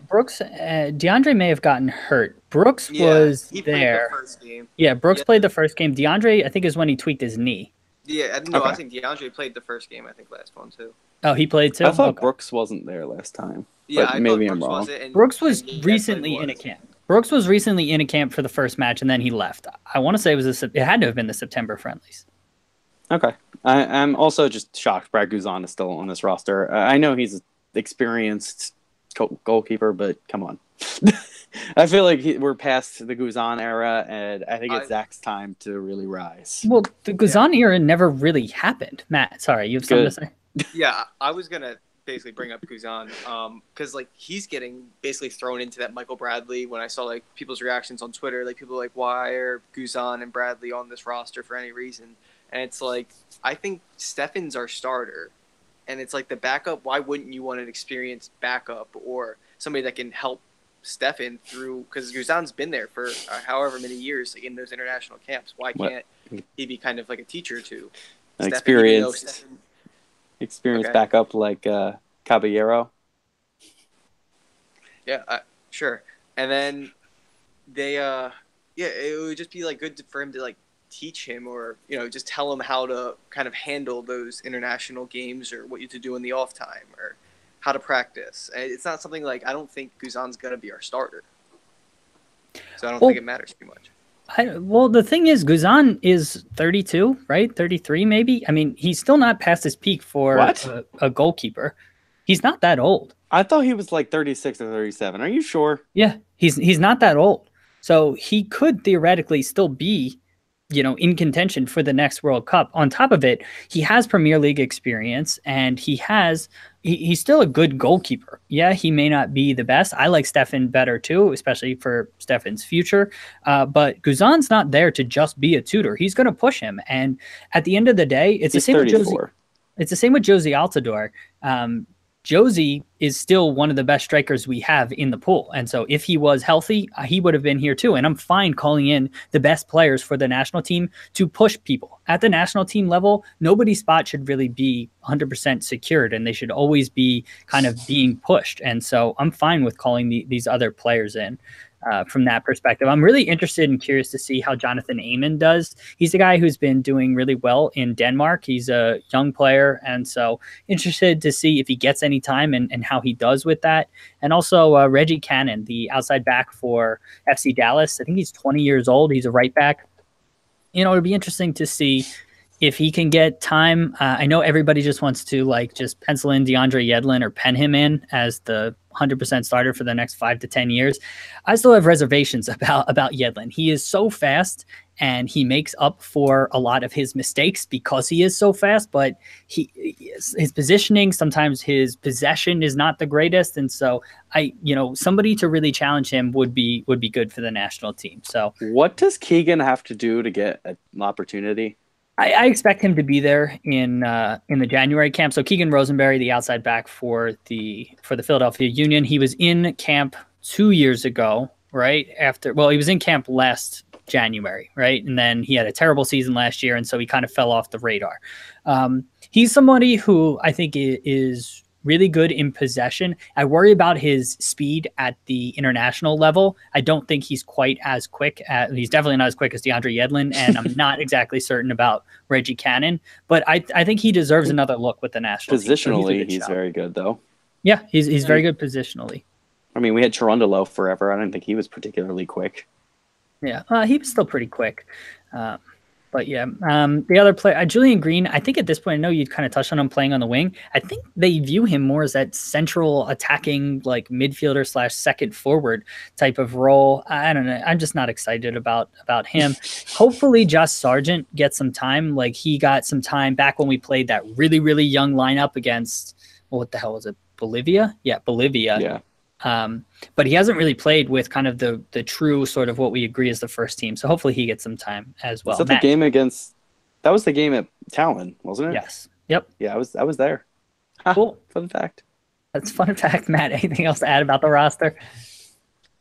A: Brooks, DeAndre may have gotten hurt. Brooks was
D: he
A: there.
D: Played the first game.
A: Yeah, Brooks played the first game. DeAndre, I think, is when he tweaked his knee.
D: Yeah, no, I think DeAndre played the first game. I think last one too.
A: Oh, he played too?
B: I thought Brooks wasn't there last time.
D: Yeah,
B: but
D: I
B: maybe
D: thought
B: I'm wrong.
A: Brooks was recently in a camp. Brooks was recently in a camp for the first match, and then he left. I want to say it had to have been the September friendlies.
B: Okay. I'm also just shocked Brad Guzan is still on this roster. I know he's an experienced goalkeeper, but come on. I feel like we're past the Guzan era, and I think it's Zach's time to really rise.
A: Well, the Guzan era never really happened. Matt, sorry, you have something to say?
D: Yeah, I was going to basically bring up Guzan because he's getting basically thrown into that Michael Bradley. When I saw people's reactions on Twitter, people why are Guzan and Bradley on this roster for any reason? And it's I think Stefan's our starter. And it's the backup, why wouldn't you want an experienced backup or somebody that can help Stefan through? Because Guzan's been there for however many years in those international camps. Why can't he be kind of like a teacher to
B: experienced backup like Caballero?
D: Yeah, sure. And then they, it would just be good for him to teach him or just tell him how to kind of handle those international games or what you to do in the off time or how to practice. And it's not something I don't think Guzan's gonna be our starter, so I don't think it matters too much.
A: Well, the thing is, Guzan is 32, right? 33 maybe. I mean, he's still not past his peak for a goalkeeper. He's not that old.
B: I thought he was 36 or 37. Are you sure?
A: Yeah, he's not that old, so he could theoretically still be in contention for the next World Cup. On top of it, he has Premier League experience, and he's still a good goalkeeper. Yeah, he may not be the best. I like Stefan better too, especially for Stefan's future. But Guzan's not there to just be a tutor. He's going to push him. And at the end of the day, it's the same with Josie. It's the same with Josie Altidore. Josie is still one of the best strikers we have in the pool. And so if he was healthy, he would have been here too. And I'm fine calling in the best players for the national team to push people. At the national team level, nobody's spot should really be 100% secured, and they should always be kind of being pushed. And so I'm fine with calling these other players in. From that perspective, I'm really interested and curious to see how Jonathan Amon does. He's a guy who's been doing really well in Denmark. He's a young player, and so interested to see if he gets any time and how he does with that. And also Reggie Cannon, the outside back for FC Dallas. I think he's 20 years old. He's a right back. It'd be interesting to see if he can get time. I know everybody just wants to just pencil in DeAndre Yedlin or pen him in as the 100% starter for the next 5 to 10 years. I still have reservations about Yedlin. He is so fast, and he makes up for a lot of his mistakes because he is so fast, but his positioning, sometimes his possession is not the greatest. And so somebody to really challenge him would be good for the national team. So
B: what does Keegan have to do to get an opportunity?
A: I expect him to be there in the January camp. So Keegan Rosenberry, the outside back for the Philadelphia Union, he was in camp 2 years ago, right? He was in camp last January, right? And then he had a terrible season last year, and so he kind of fell off the radar. He's somebody who I think is really good in possession. I worry about his speed at the international level. I don't think he's quite as quick. He's definitely not as quick as DeAndre Yedlin, and I'm not exactly certain about Reggie Cannon, but I think he deserves another look with the national team.
B: Positionally, he's very good, though.
A: Yeah, he's very good positionally.
B: I mean, we had Cherundolo forever. I don't think he was particularly quick.
A: Yeah, he was still pretty quick. But yeah, the other player, Julian Green, I think at this point, I know you kind of touched on him playing on the wing. I think they view him more as that central attacking, midfielder / second forward type of role. I don't know. I'm just not excited about him. Hopefully Josh Sargent gets some time. He got some time back when we played that really, really young lineup against, what the hell was it? Bolivia? Yeah, Bolivia.
B: Yeah.
A: But he hasn't really played with kind of the true sort of what we agree is the first team. So hopefully he gets some time as well.
B: Was that that was the game at Talon, wasn't it?
A: Yes. Yep.
B: Yeah, I was there.
A: Cool.
B: Fun fact.
A: That's a fun fact, Matt. Anything else to add about the roster?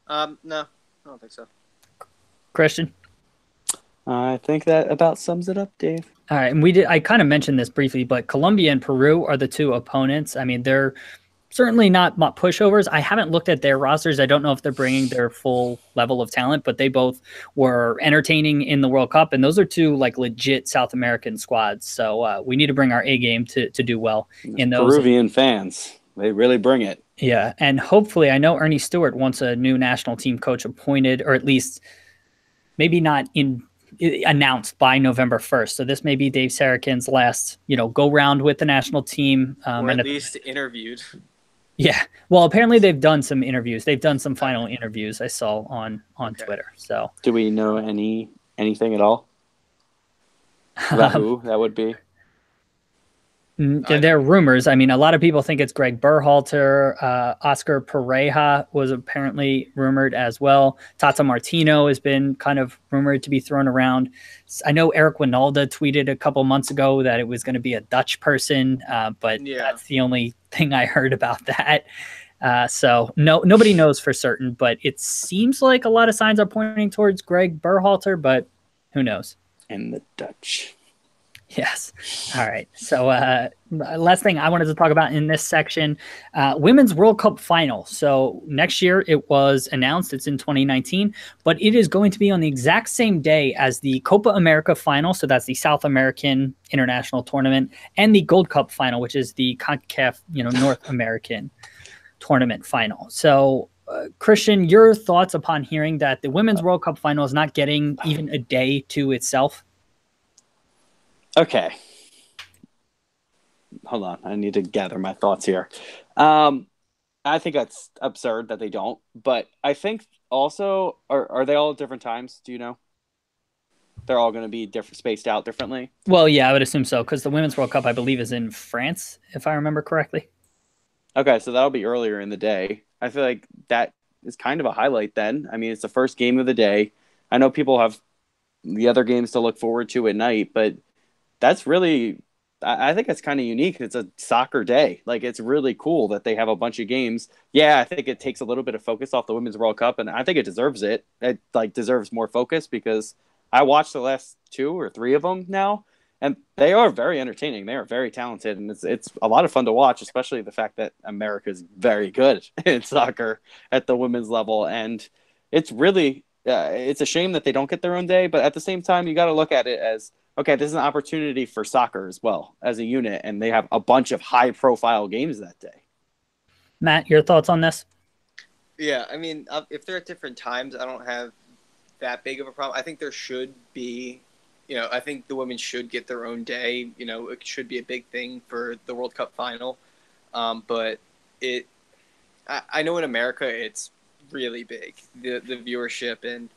D: No, I don't think so.
A: Christian?
B: I think that about sums it up, Dave.
A: All right. And I kind of mentioned this briefly, but Colombia and Peru are the two opponents. I mean, they're certainly not pushovers. I haven't looked at their rosters. I don't know if they're bringing their full level of talent, but they both were entertaining in the World Cup. And those are two legit South American squads. So we need to bring our A game to do well in those.
B: Peruvian fans, they really bring it.
A: Yeah. And hopefully, I know Ernie Stewart wants a new national team coach appointed, or at least maybe not announced by November 1st. So this may be Dave Sarakin's last, go round with the national team.
D: Or at least interviewed.
A: Yeah. Well, apparently they've done some interviews. They've done some final interviews I saw on Twitter. So
B: do we know anything at all about who that would be?
A: There are rumors. I mean, a lot of people think it's Greg Berhalter. Oscar Pereja was apparently rumored as well. Tata Martino has been kind of rumored to be thrown around. I know Eric Ronaldo tweeted a couple months ago that it was going to be a Dutch person, but that's the only thing I heard about that. So nobody knows for certain, but it seems like a lot of signs are pointing towards Greg Berhalter, but who knows?
B: And the Dutch.
A: Yes. All right. So last thing I wanted to talk about in this section, Women's World Cup final. So next year it was announced, it's in 2019, but it is going to be on the exact same day as the Copa America final. So that's the South American International Tournament, and the Gold Cup final, which is the CONCACAF, North American Tournament final. So Christian, your thoughts upon hearing that the Women's World Cup final is not getting even a day to itself?
B: Okay. Hold on. I need to gather my thoughts here. I think that's absurd that they don't, but I think also, are they all at different times? Do you know? They're all going to be spaced out differently?
A: Well, yeah, I would assume so, because the Women's World Cup, I believe, is in France, if I remember correctly.
B: Okay, so that'll be earlier in the day. I feel like that is kind of a highlight then. I mean, it's the first game of the day. I know people have the other games to look forward to at night, but that's really I think it's kind of unique. It's a soccer day. Like, it's really cool that they have a bunch of games. Yeah, I think it takes a little bit of focus off the Women's World Cup, and I think it deserves it. It like deserves more focus because I watched the last 2 or 3 of them now, and they are very entertaining. They are very talented, and it's a lot of fun to watch, especially the fact that America is very good in soccer at the women's level, and it's really it's a shame that they don't get their own day. But at the same time, you got to look at it as, okay, this is an opportunity for soccer as well as a unit, and they have a bunch of high-profile games that day.
A: Matt, your thoughts on this?
D: Yeah, I mean, if they're at different times, I don't have that big of a problem. I think there should be, I think the women should get their own day. It should be a big thing for the World Cup final. But I know in America it's really big, the viewership and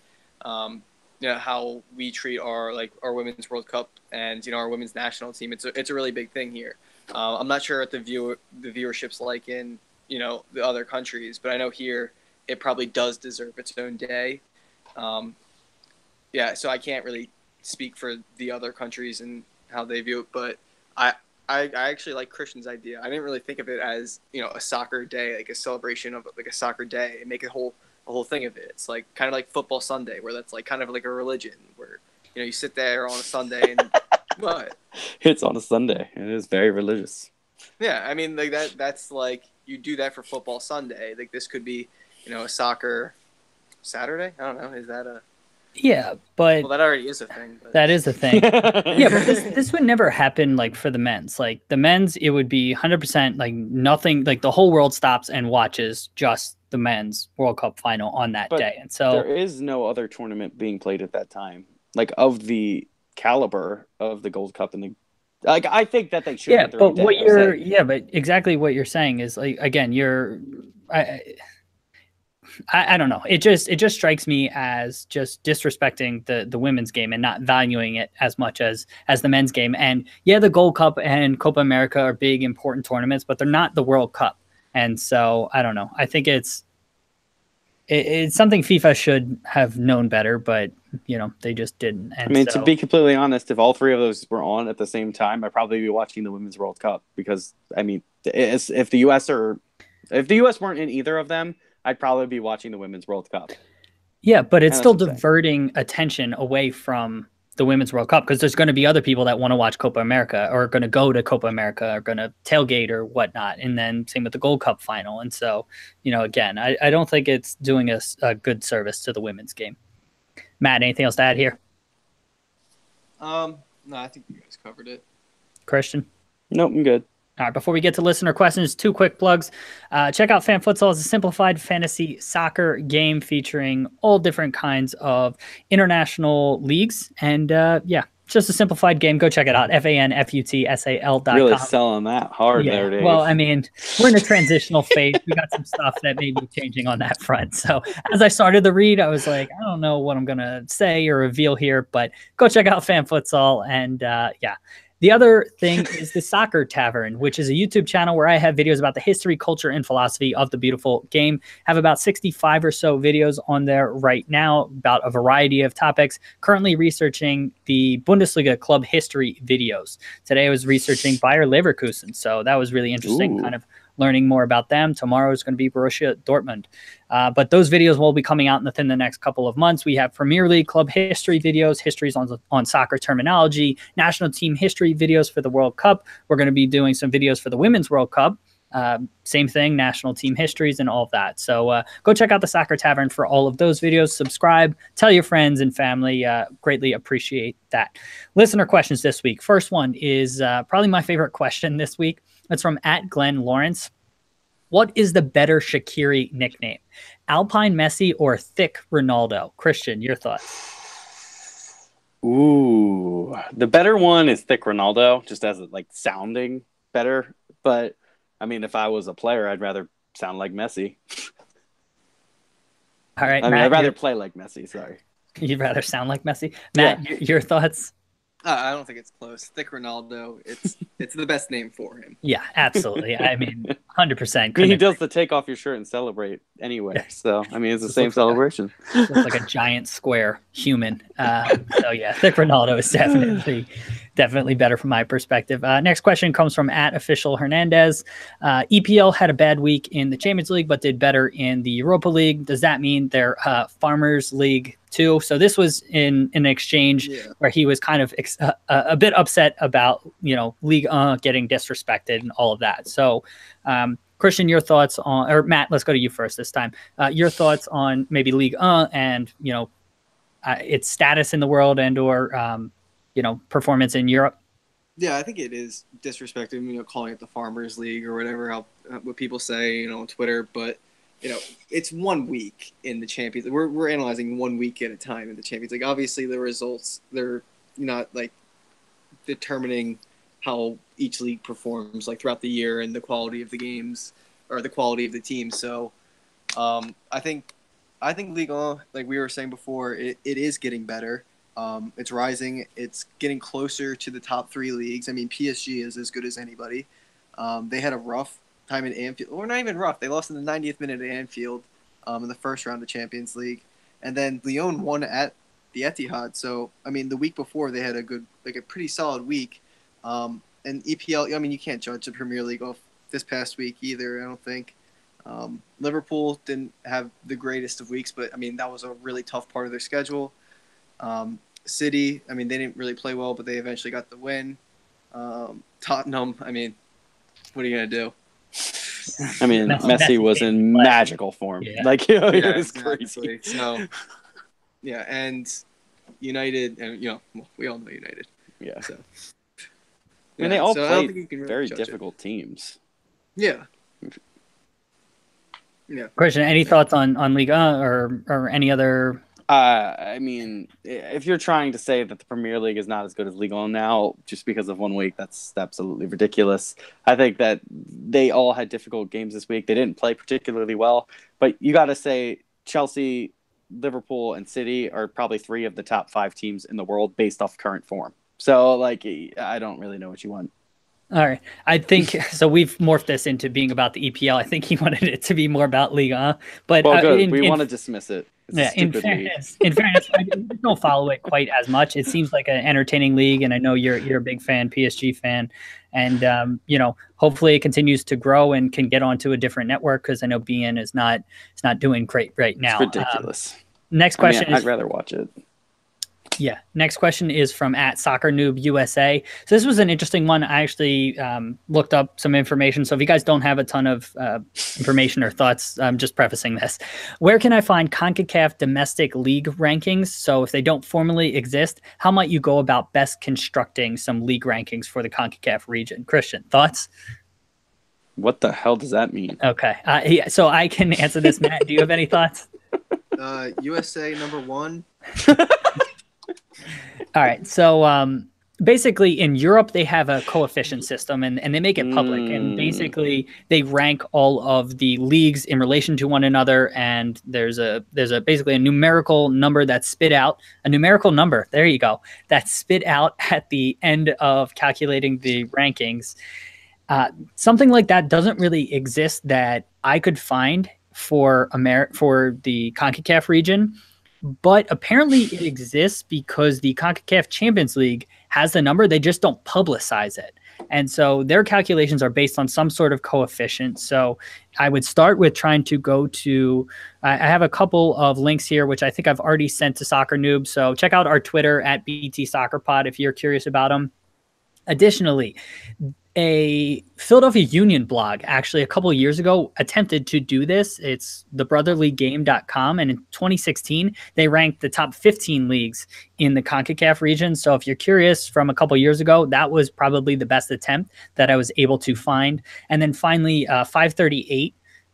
D: how we treat our women's World Cup and our women's national team. It's a really big thing here. I'm not sure what the viewership's like in the other countries, but I know here it probably does deserve its own day. So I can't really speak for the other countries and how they view it, but I actually like Christian's idea. I didn't really think of it as a soccer day, like a celebration of like a soccer day, and make a whole thing of it. It's like kind of like football Sunday, where that's like kind of like a religion, where you sit there on a Sunday and what?
B: It's on a Sunday. It is very religious.
D: Yeah, I mean, like that's like you do that for football Sunday. Like this could be a soccer Saturday. I don't know. Is that a
A: Yeah, but
D: that already is a thing. But...
A: That is a thing. Yeah, but this would never happen like for the men's. Like the men's, it would be 100% like nothing. Like the whole world stops and watches just the men's World Cup final on that day. And so
B: there is no other tournament being played at that time, like of the caliber of the Gold Cup and the. Like I think that they should.
A: Yeah, but what you're but exactly what you're saying is like again I don't know. It just strikes me as just disrespecting the women's game and not valuing it as much as the men's game. And yeah, the Gold Cup and Copa America are big, important tournaments, but they're not the World Cup. And so I don't know. I think it's something FIFA should have known better, but they just didn't. And
B: I mean, to be completely honest, if all 3 of those were on at the same time, I'd probably be watching the Women's World Cup because I mean, if the US weren't in either of them, I'd probably be watching the Women's World Cup.
A: Yeah, but it's still diverting attention away from the Women's World Cup because there's going to be other people that want to watch Copa America or are going to go to Copa America or going to tailgate or whatnot. And then same with the Gold Cup final. And so, again, I don't think it's doing us a good service to the women's game. Matt, anything else to add here?
D: No, I think you guys covered it.
A: Christian?
B: Nope, I'm good.
A: All right, before we get to listener questions, 2 quick plugs. Check out Fan Futsal. It's a simplified fantasy soccer game featuring all different kinds of international leagues. And just a simplified game. Go check it out. FANFUTSAL.com.
B: Really selling that hard there, Dave.
A: Well, I mean, we're in a transitional phase. We got some stuff that may be changing on that front. So as I started the read, I was like, I don't know what I'm going to say or reveal here, but go check out Fan Futsal. And the other thing is the Soccer Tavern, which is a YouTube channel where I have videos about the history, culture, and philosophy of the beautiful game. Have about 65 or so videos on there right now about a variety of topics. Currently researching the Bundesliga club history videos. Today I was researching Bayer Leverkusen, so that was really interesting, kind of learning more about them. Tomorrow is going to be Borussia Dortmund. But those videos will be coming out within the next couple of months. We have Premier League club history videos, histories on soccer terminology, national team history videos for the World Cup. We're going to be doing some videos for the Women's World Cup. Same thing, national team histories and all of that. So go check out the Soccer Tavern for all of those videos. Subscribe, tell your friends and family. Greatly appreciate that. Listener questions this week. First one is probably my favorite question this week. It's from @Glenn Lawrence. What is the better Shaqiri nickname? Alpine Messi or Thick Ronaldo? Christian, your thoughts?
B: Ooh, the better one is Thick Ronaldo, just as like sounding better. But I mean, if I was a player, I'd rather sound like Messi.
A: All right,
B: I mean,
A: Matt,
B: I'd rather play like Messi. Sorry,
A: you'd rather sound like Messi. Matt, your thoughts?
D: I don't think it's close. Thick Ronaldo, it's the best name for him.
A: Yeah, absolutely. I mean, 100%.
B: He does the take off your shirt and celebrate anyway. So, I mean, it's the same celebration.
A: Looks like a giant square human. So, yeah, Thick Ronaldo is definitely Definitely better from my perspective. Next question comes from @officialhernandez. EPL had a bad week in the Champions League, but did better in the Europa League. Does that mean they're Farmers League too? So this was in an exchange where he was kind of a bit upset about, Ligue 1 getting disrespected and all of that. So, Christian, your thoughts on, or Matt, let's go to you first this time. Your thoughts on maybe Ligue 1 and, its status in the world and or performance in Europe.
D: Yeah, I think it is disrespecting, calling it the Farmers League or whatever, what people say, on Twitter. But, it's 1 week in the Champions League. We're analyzing 1 week at a time in the Champions League. Obviously, the results, they're not, determining how each league performs, throughout the year and the quality of the games or the quality of the team. So, I think Ligue 1, like we were saying before, it is getting better. It's rising. It's getting closer to the top 3 leagues. I mean, PSG is as good as anybody. They had a rough time in Anfield. Or not even rough. They lost in the 90th minute at Anfield in the first round of Champions League. And then Lyon won at the Etihad. So, I mean, the week before they had a pretty solid week. And EPL, I mean, you can't judge the Premier League off this past week either, I don't think. Liverpool didn't have the greatest of weeks, but, I mean, that was a really tough part of their schedule. City, I mean, they didn't really play well, but they eventually got the win. Tottenham, I mean, what are you going to do?
B: I mean, Messi was in magical form.
A: Yeah.
B: It was crazy.
D: So, yeah, and United, and we all know United.
B: Yeah.
D: So,
B: I mean, they all
D: so
B: played very difficult teams.
D: Yeah. Yeah.
A: Christian, any thoughts on Ligue 1 or any other?
B: I mean, if you're trying to say that the Premier League is not as good as Ligue 1 now, just because of 1 week, that's absolutely ridiculous. I think that they all had difficult games this week. They didn't play particularly well, but you got to say Chelsea, Liverpool, and City are probably 3 of the top 5 teams in the world based off current form. So, I don't really know what you want.
A: All right. I think so. We've morphed this into being about the EPL. I think he wanted it to be more about Ligue 1, but
B: well, good. We want to dismiss it.
A: In fairness, I don't follow it quite as much. It seems like an entertaining league, and I know you're a big fan, PSG fan, and hopefully it continues to grow and can get onto a different network because I know BN is not doing great right now.
B: It's ridiculous.
A: Next question.
B: I'd rather watch it.
A: Yeah. Next question is from @SoccerNoobUSA. So this was an interesting one. I actually looked up some information. So if you guys don't have a ton of information or thoughts, I'm just prefacing this. Where can I find CONCACAF domestic league rankings? So if they don't formally exist, how might you go about best constructing some league rankings for the CONCACAF region? Christian, thoughts?
B: What the hell does that mean?
A: Okay. So I can answer this, Matt. Do you have any thoughts?
D: USA #1.
A: All right. So basically in Europe, they have a coefficient system and they make it public. And basically they rank all of the leagues in relation to one another. And there's basically a numerical number that's spit out, a numerical number. There you go. That's spit out at the end of calculating the rankings. Something like that doesn't really exist that I could find for the CONCACAF region. But apparently it exists because the CONCACAF Champions League has the number. They just don't publicize it. And so their calculations are based on some sort of coefficient. So I would start with trying to go to, I have a couple of links here, which I think I've already sent to Soccer Noob. So check out our Twitter @BTSoccerPod if you're curious about them. Additionally, a Philadelphia Union blog actually a couple of years ago attempted to do this. It's thebrotherlygame.com. And in 2016, they ranked the top 15 leagues in the CONCACAF region. So if you're curious from a couple of years ago, that was probably the best attempt that I was able to find. And then finally, 538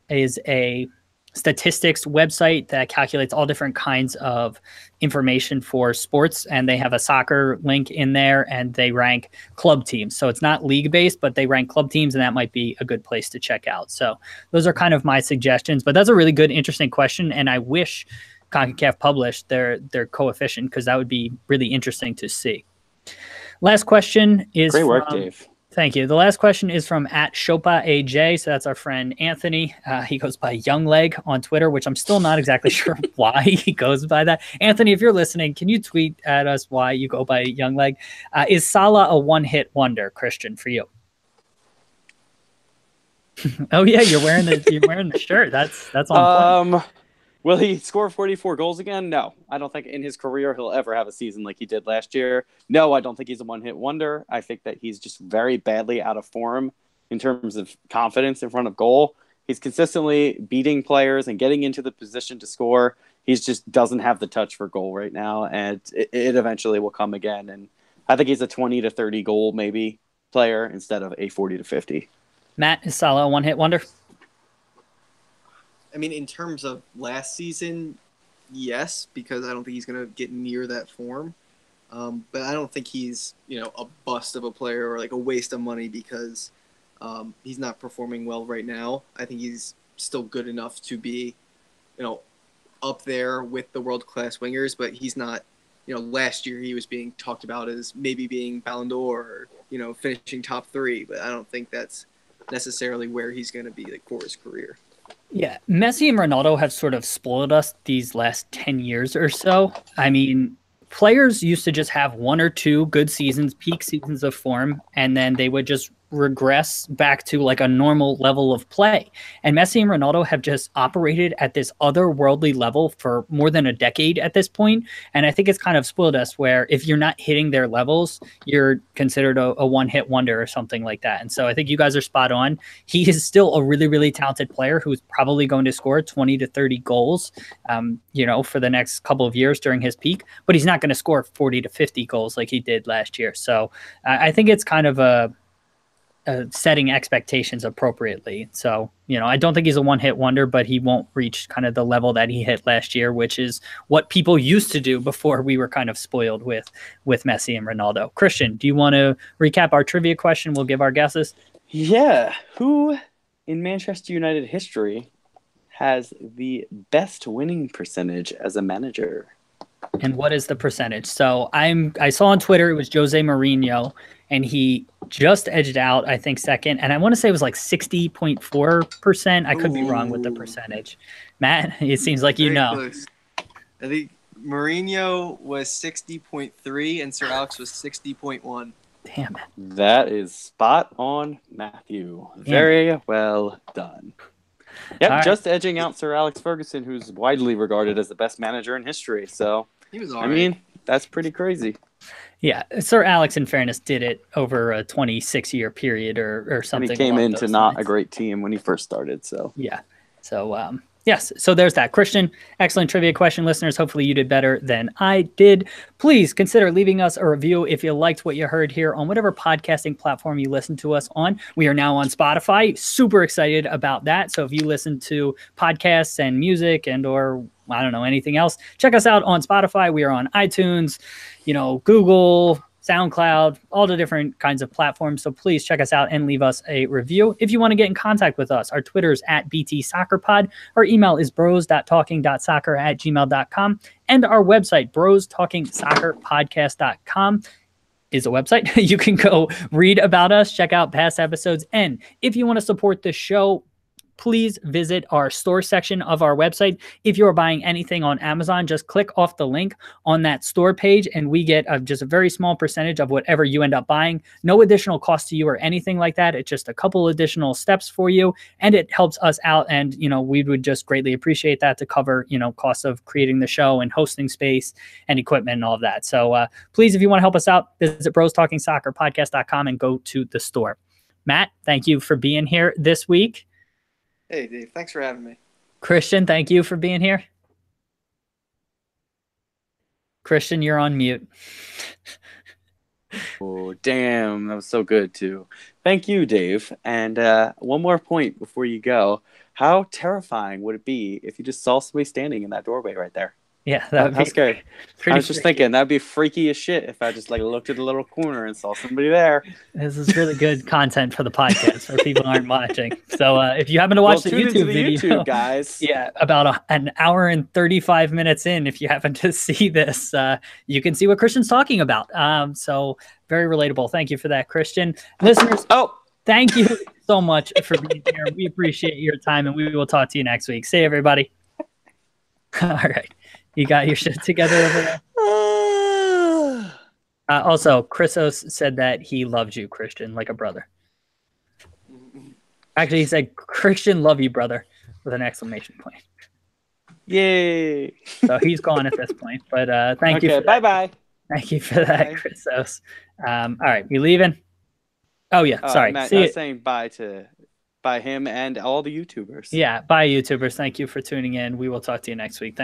A: is a statistics website that calculates all different kinds of information for sports, and they have a soccer link in there and they rank club teams. So it's not league based, but they rank club teams, and that might be a good place to check out. So those are kind of my suggestions, but that's a really good, interesting question. And I wish CONCACAF published their coefficient because that would be really interesting to see. Last question is
B: great work, Dave.
A: Thank you. The last question is from @Shopa AJ. So that's our friend Anthony. He goes by Young Leg on Twitter, which I'm still not exactly sure why he goes by that. Anthony, if you're listening, can you tweet at us why you go by Young Leg? Is Salah a one-hit wonder, Christian, for you? Oh yeah, you're wearing the shirt. That's on point.
B: Will he score 44 goals again? No. I don't think in his career he'll ever have a season like he did last year. No, I don't think he's a one-hit wonder. I think that he's just very badly out of form in terms of confidence in front of goal. He's consistently beating players and getting into the position to score. He just doesn't have the touch for goal right now, and it eventually will come again. And I think he's a 20 to 30 goal maybe player instead of a 40 to 50.
A: Matt, is Salah a one-hit wonder?
D: I mean, in terms of last season, yes, because I don't think he's going to get near that form. But I don't think he's, a bust of a player or like a waste of money because he's not performing well right now. I think he's still good enough to be, up there with the world-class wingers, but he's not, last year he was being talked about as maybe being Ballon d'Or or, finishing top 3, but I don't think that's necessarily where he's going to be like for his career.
A: Yeah, Messi and Ronaldo have sort of spoiled us these last 10 years or so. I mean, players used to just have 1 or 2 good seasons, peak seasons of form, and then they would just regress back to like a normal level of play. And Messi and Ronaldo have just operated at this otherworldly level for more than a decade at this point. And I think it's kind of spoiled us where if you're not hitting their levels, you're considered a one-hit wonder or something like that. And so I think you guys are spot on. He is still a really, really talented player who's probably going to score 20 to 30 goals, for the next couple of years during his peak, but he's not going to score 40 to 50 goals like he did last year. So I think it's kind of setting expectations appropriately. So, I don't think he's a one-hit wonder, but he won't reach kind of the level that he hit last year, which is what people used to do before we were kind of spoiled with Messi and Ronaldo. Christian, do you want to recap our trivia question? We'll give our guesses.
B: Yeah. Who in Manchester United history has the best winning percentage as a manager?
A: And what is the percentage? So I saw on Twitter it was Jose Mourinho, and he just edged out, I think, second. And I want to say it was like 60.4%. I could be wrong with the percentage. Matt, it seems like you know.
D: Close. I think Mourinho was 60.3 and Sir Alex was 60.1.
A: Damn it.
B: That is spot on, Matthew. Very well done. Yep,
A: right.
B: Just edging out Sir Alex Ferguson, who's widely regarded as the best manager in history. So,
D: he was all
B: I mean, that's pretty crazy.
A: Yeah, Sir Alex, in fairness, did it over a 26-year period or something.
B: And he came into not a great team when he first started. So
A: yeah, so yes, so there's that. Christian, excellent trivia question, listeners. Hopefully you did better than I did. Please consider leaving us a review if you liked what you heard here on whatever podcasting platform you listen to us on. We are now on Spotify. Super excited about that. So if you listen to podcasts and music or I don't know, anything else, check us out on Spotify. We are on iTunes, Google, SoundCloud, all the different kinds of platforms. So please check us out and leave us a review. If you want to get in contact with us, our Twitter is @BTSoccerPod. Our email is bros.talking.soccer@gmail.com. And our website, brostalkingsoccerpodcast.com, is a website. You can go read about us, check out past episodes. And if you want to support the show, please visit our store section of our website. If you're buying anything on Amazon, just click off the link on that store page and we get just a very small percentage of whatever you end up buying. No additional cost to you or anything like that. It's just a couple additional steps for you and it helps us out. And, we would just greatly appreciate that to cover, costs of creating the show and hosting space and equipment and all of that. So please, if you want to help us out, visit brostalkingsoccerpodcast.com and go to the store. Matt, thank you for being here this week.
D: Hey, Dave. Thanks for having me.
A: Christian, thank you for being here. Christian, you're on mute.
B: Oh, damn. That was so good, too. Thank you, Dave. And one more point before you go. How terrifying would it be if you just saw somebody standing in that doorway right there?
A: Yeah, that would be
B: scary. I was just thinking that'd be freaky as shit if I just looked at the little corner and saw somebody there.
A: This is really good content for the podcast for people who aren't watching. So if you happen to watch the YouTube video,
B: guys,
A: about an hour and 35 minutes in, if you happen to see this, you can see what Christian's talking about. So Very relatable. Thank you for that, Christian. Listeners, thank you so much for being here. We appreciate your time, and we will talk to you next week. See you, everybody. All right. You got your shit together over there? Also, Chrisos said that he loved you, Christian, like a brother. Actually, he said, Christian, love you, brother, with an exclamation point.
B: Yay.
A: So he's gone at this point. But thank you.
B: Bye-bye.
A: Thank you for that, Christos. All right. You leaving? Oh, yeah. Sorry.
B: Matt, I was saying bye him and all the YouTubers.
A: Yeah. Bye, YouTubers. Thank you for tuning in. We will talk to you next week.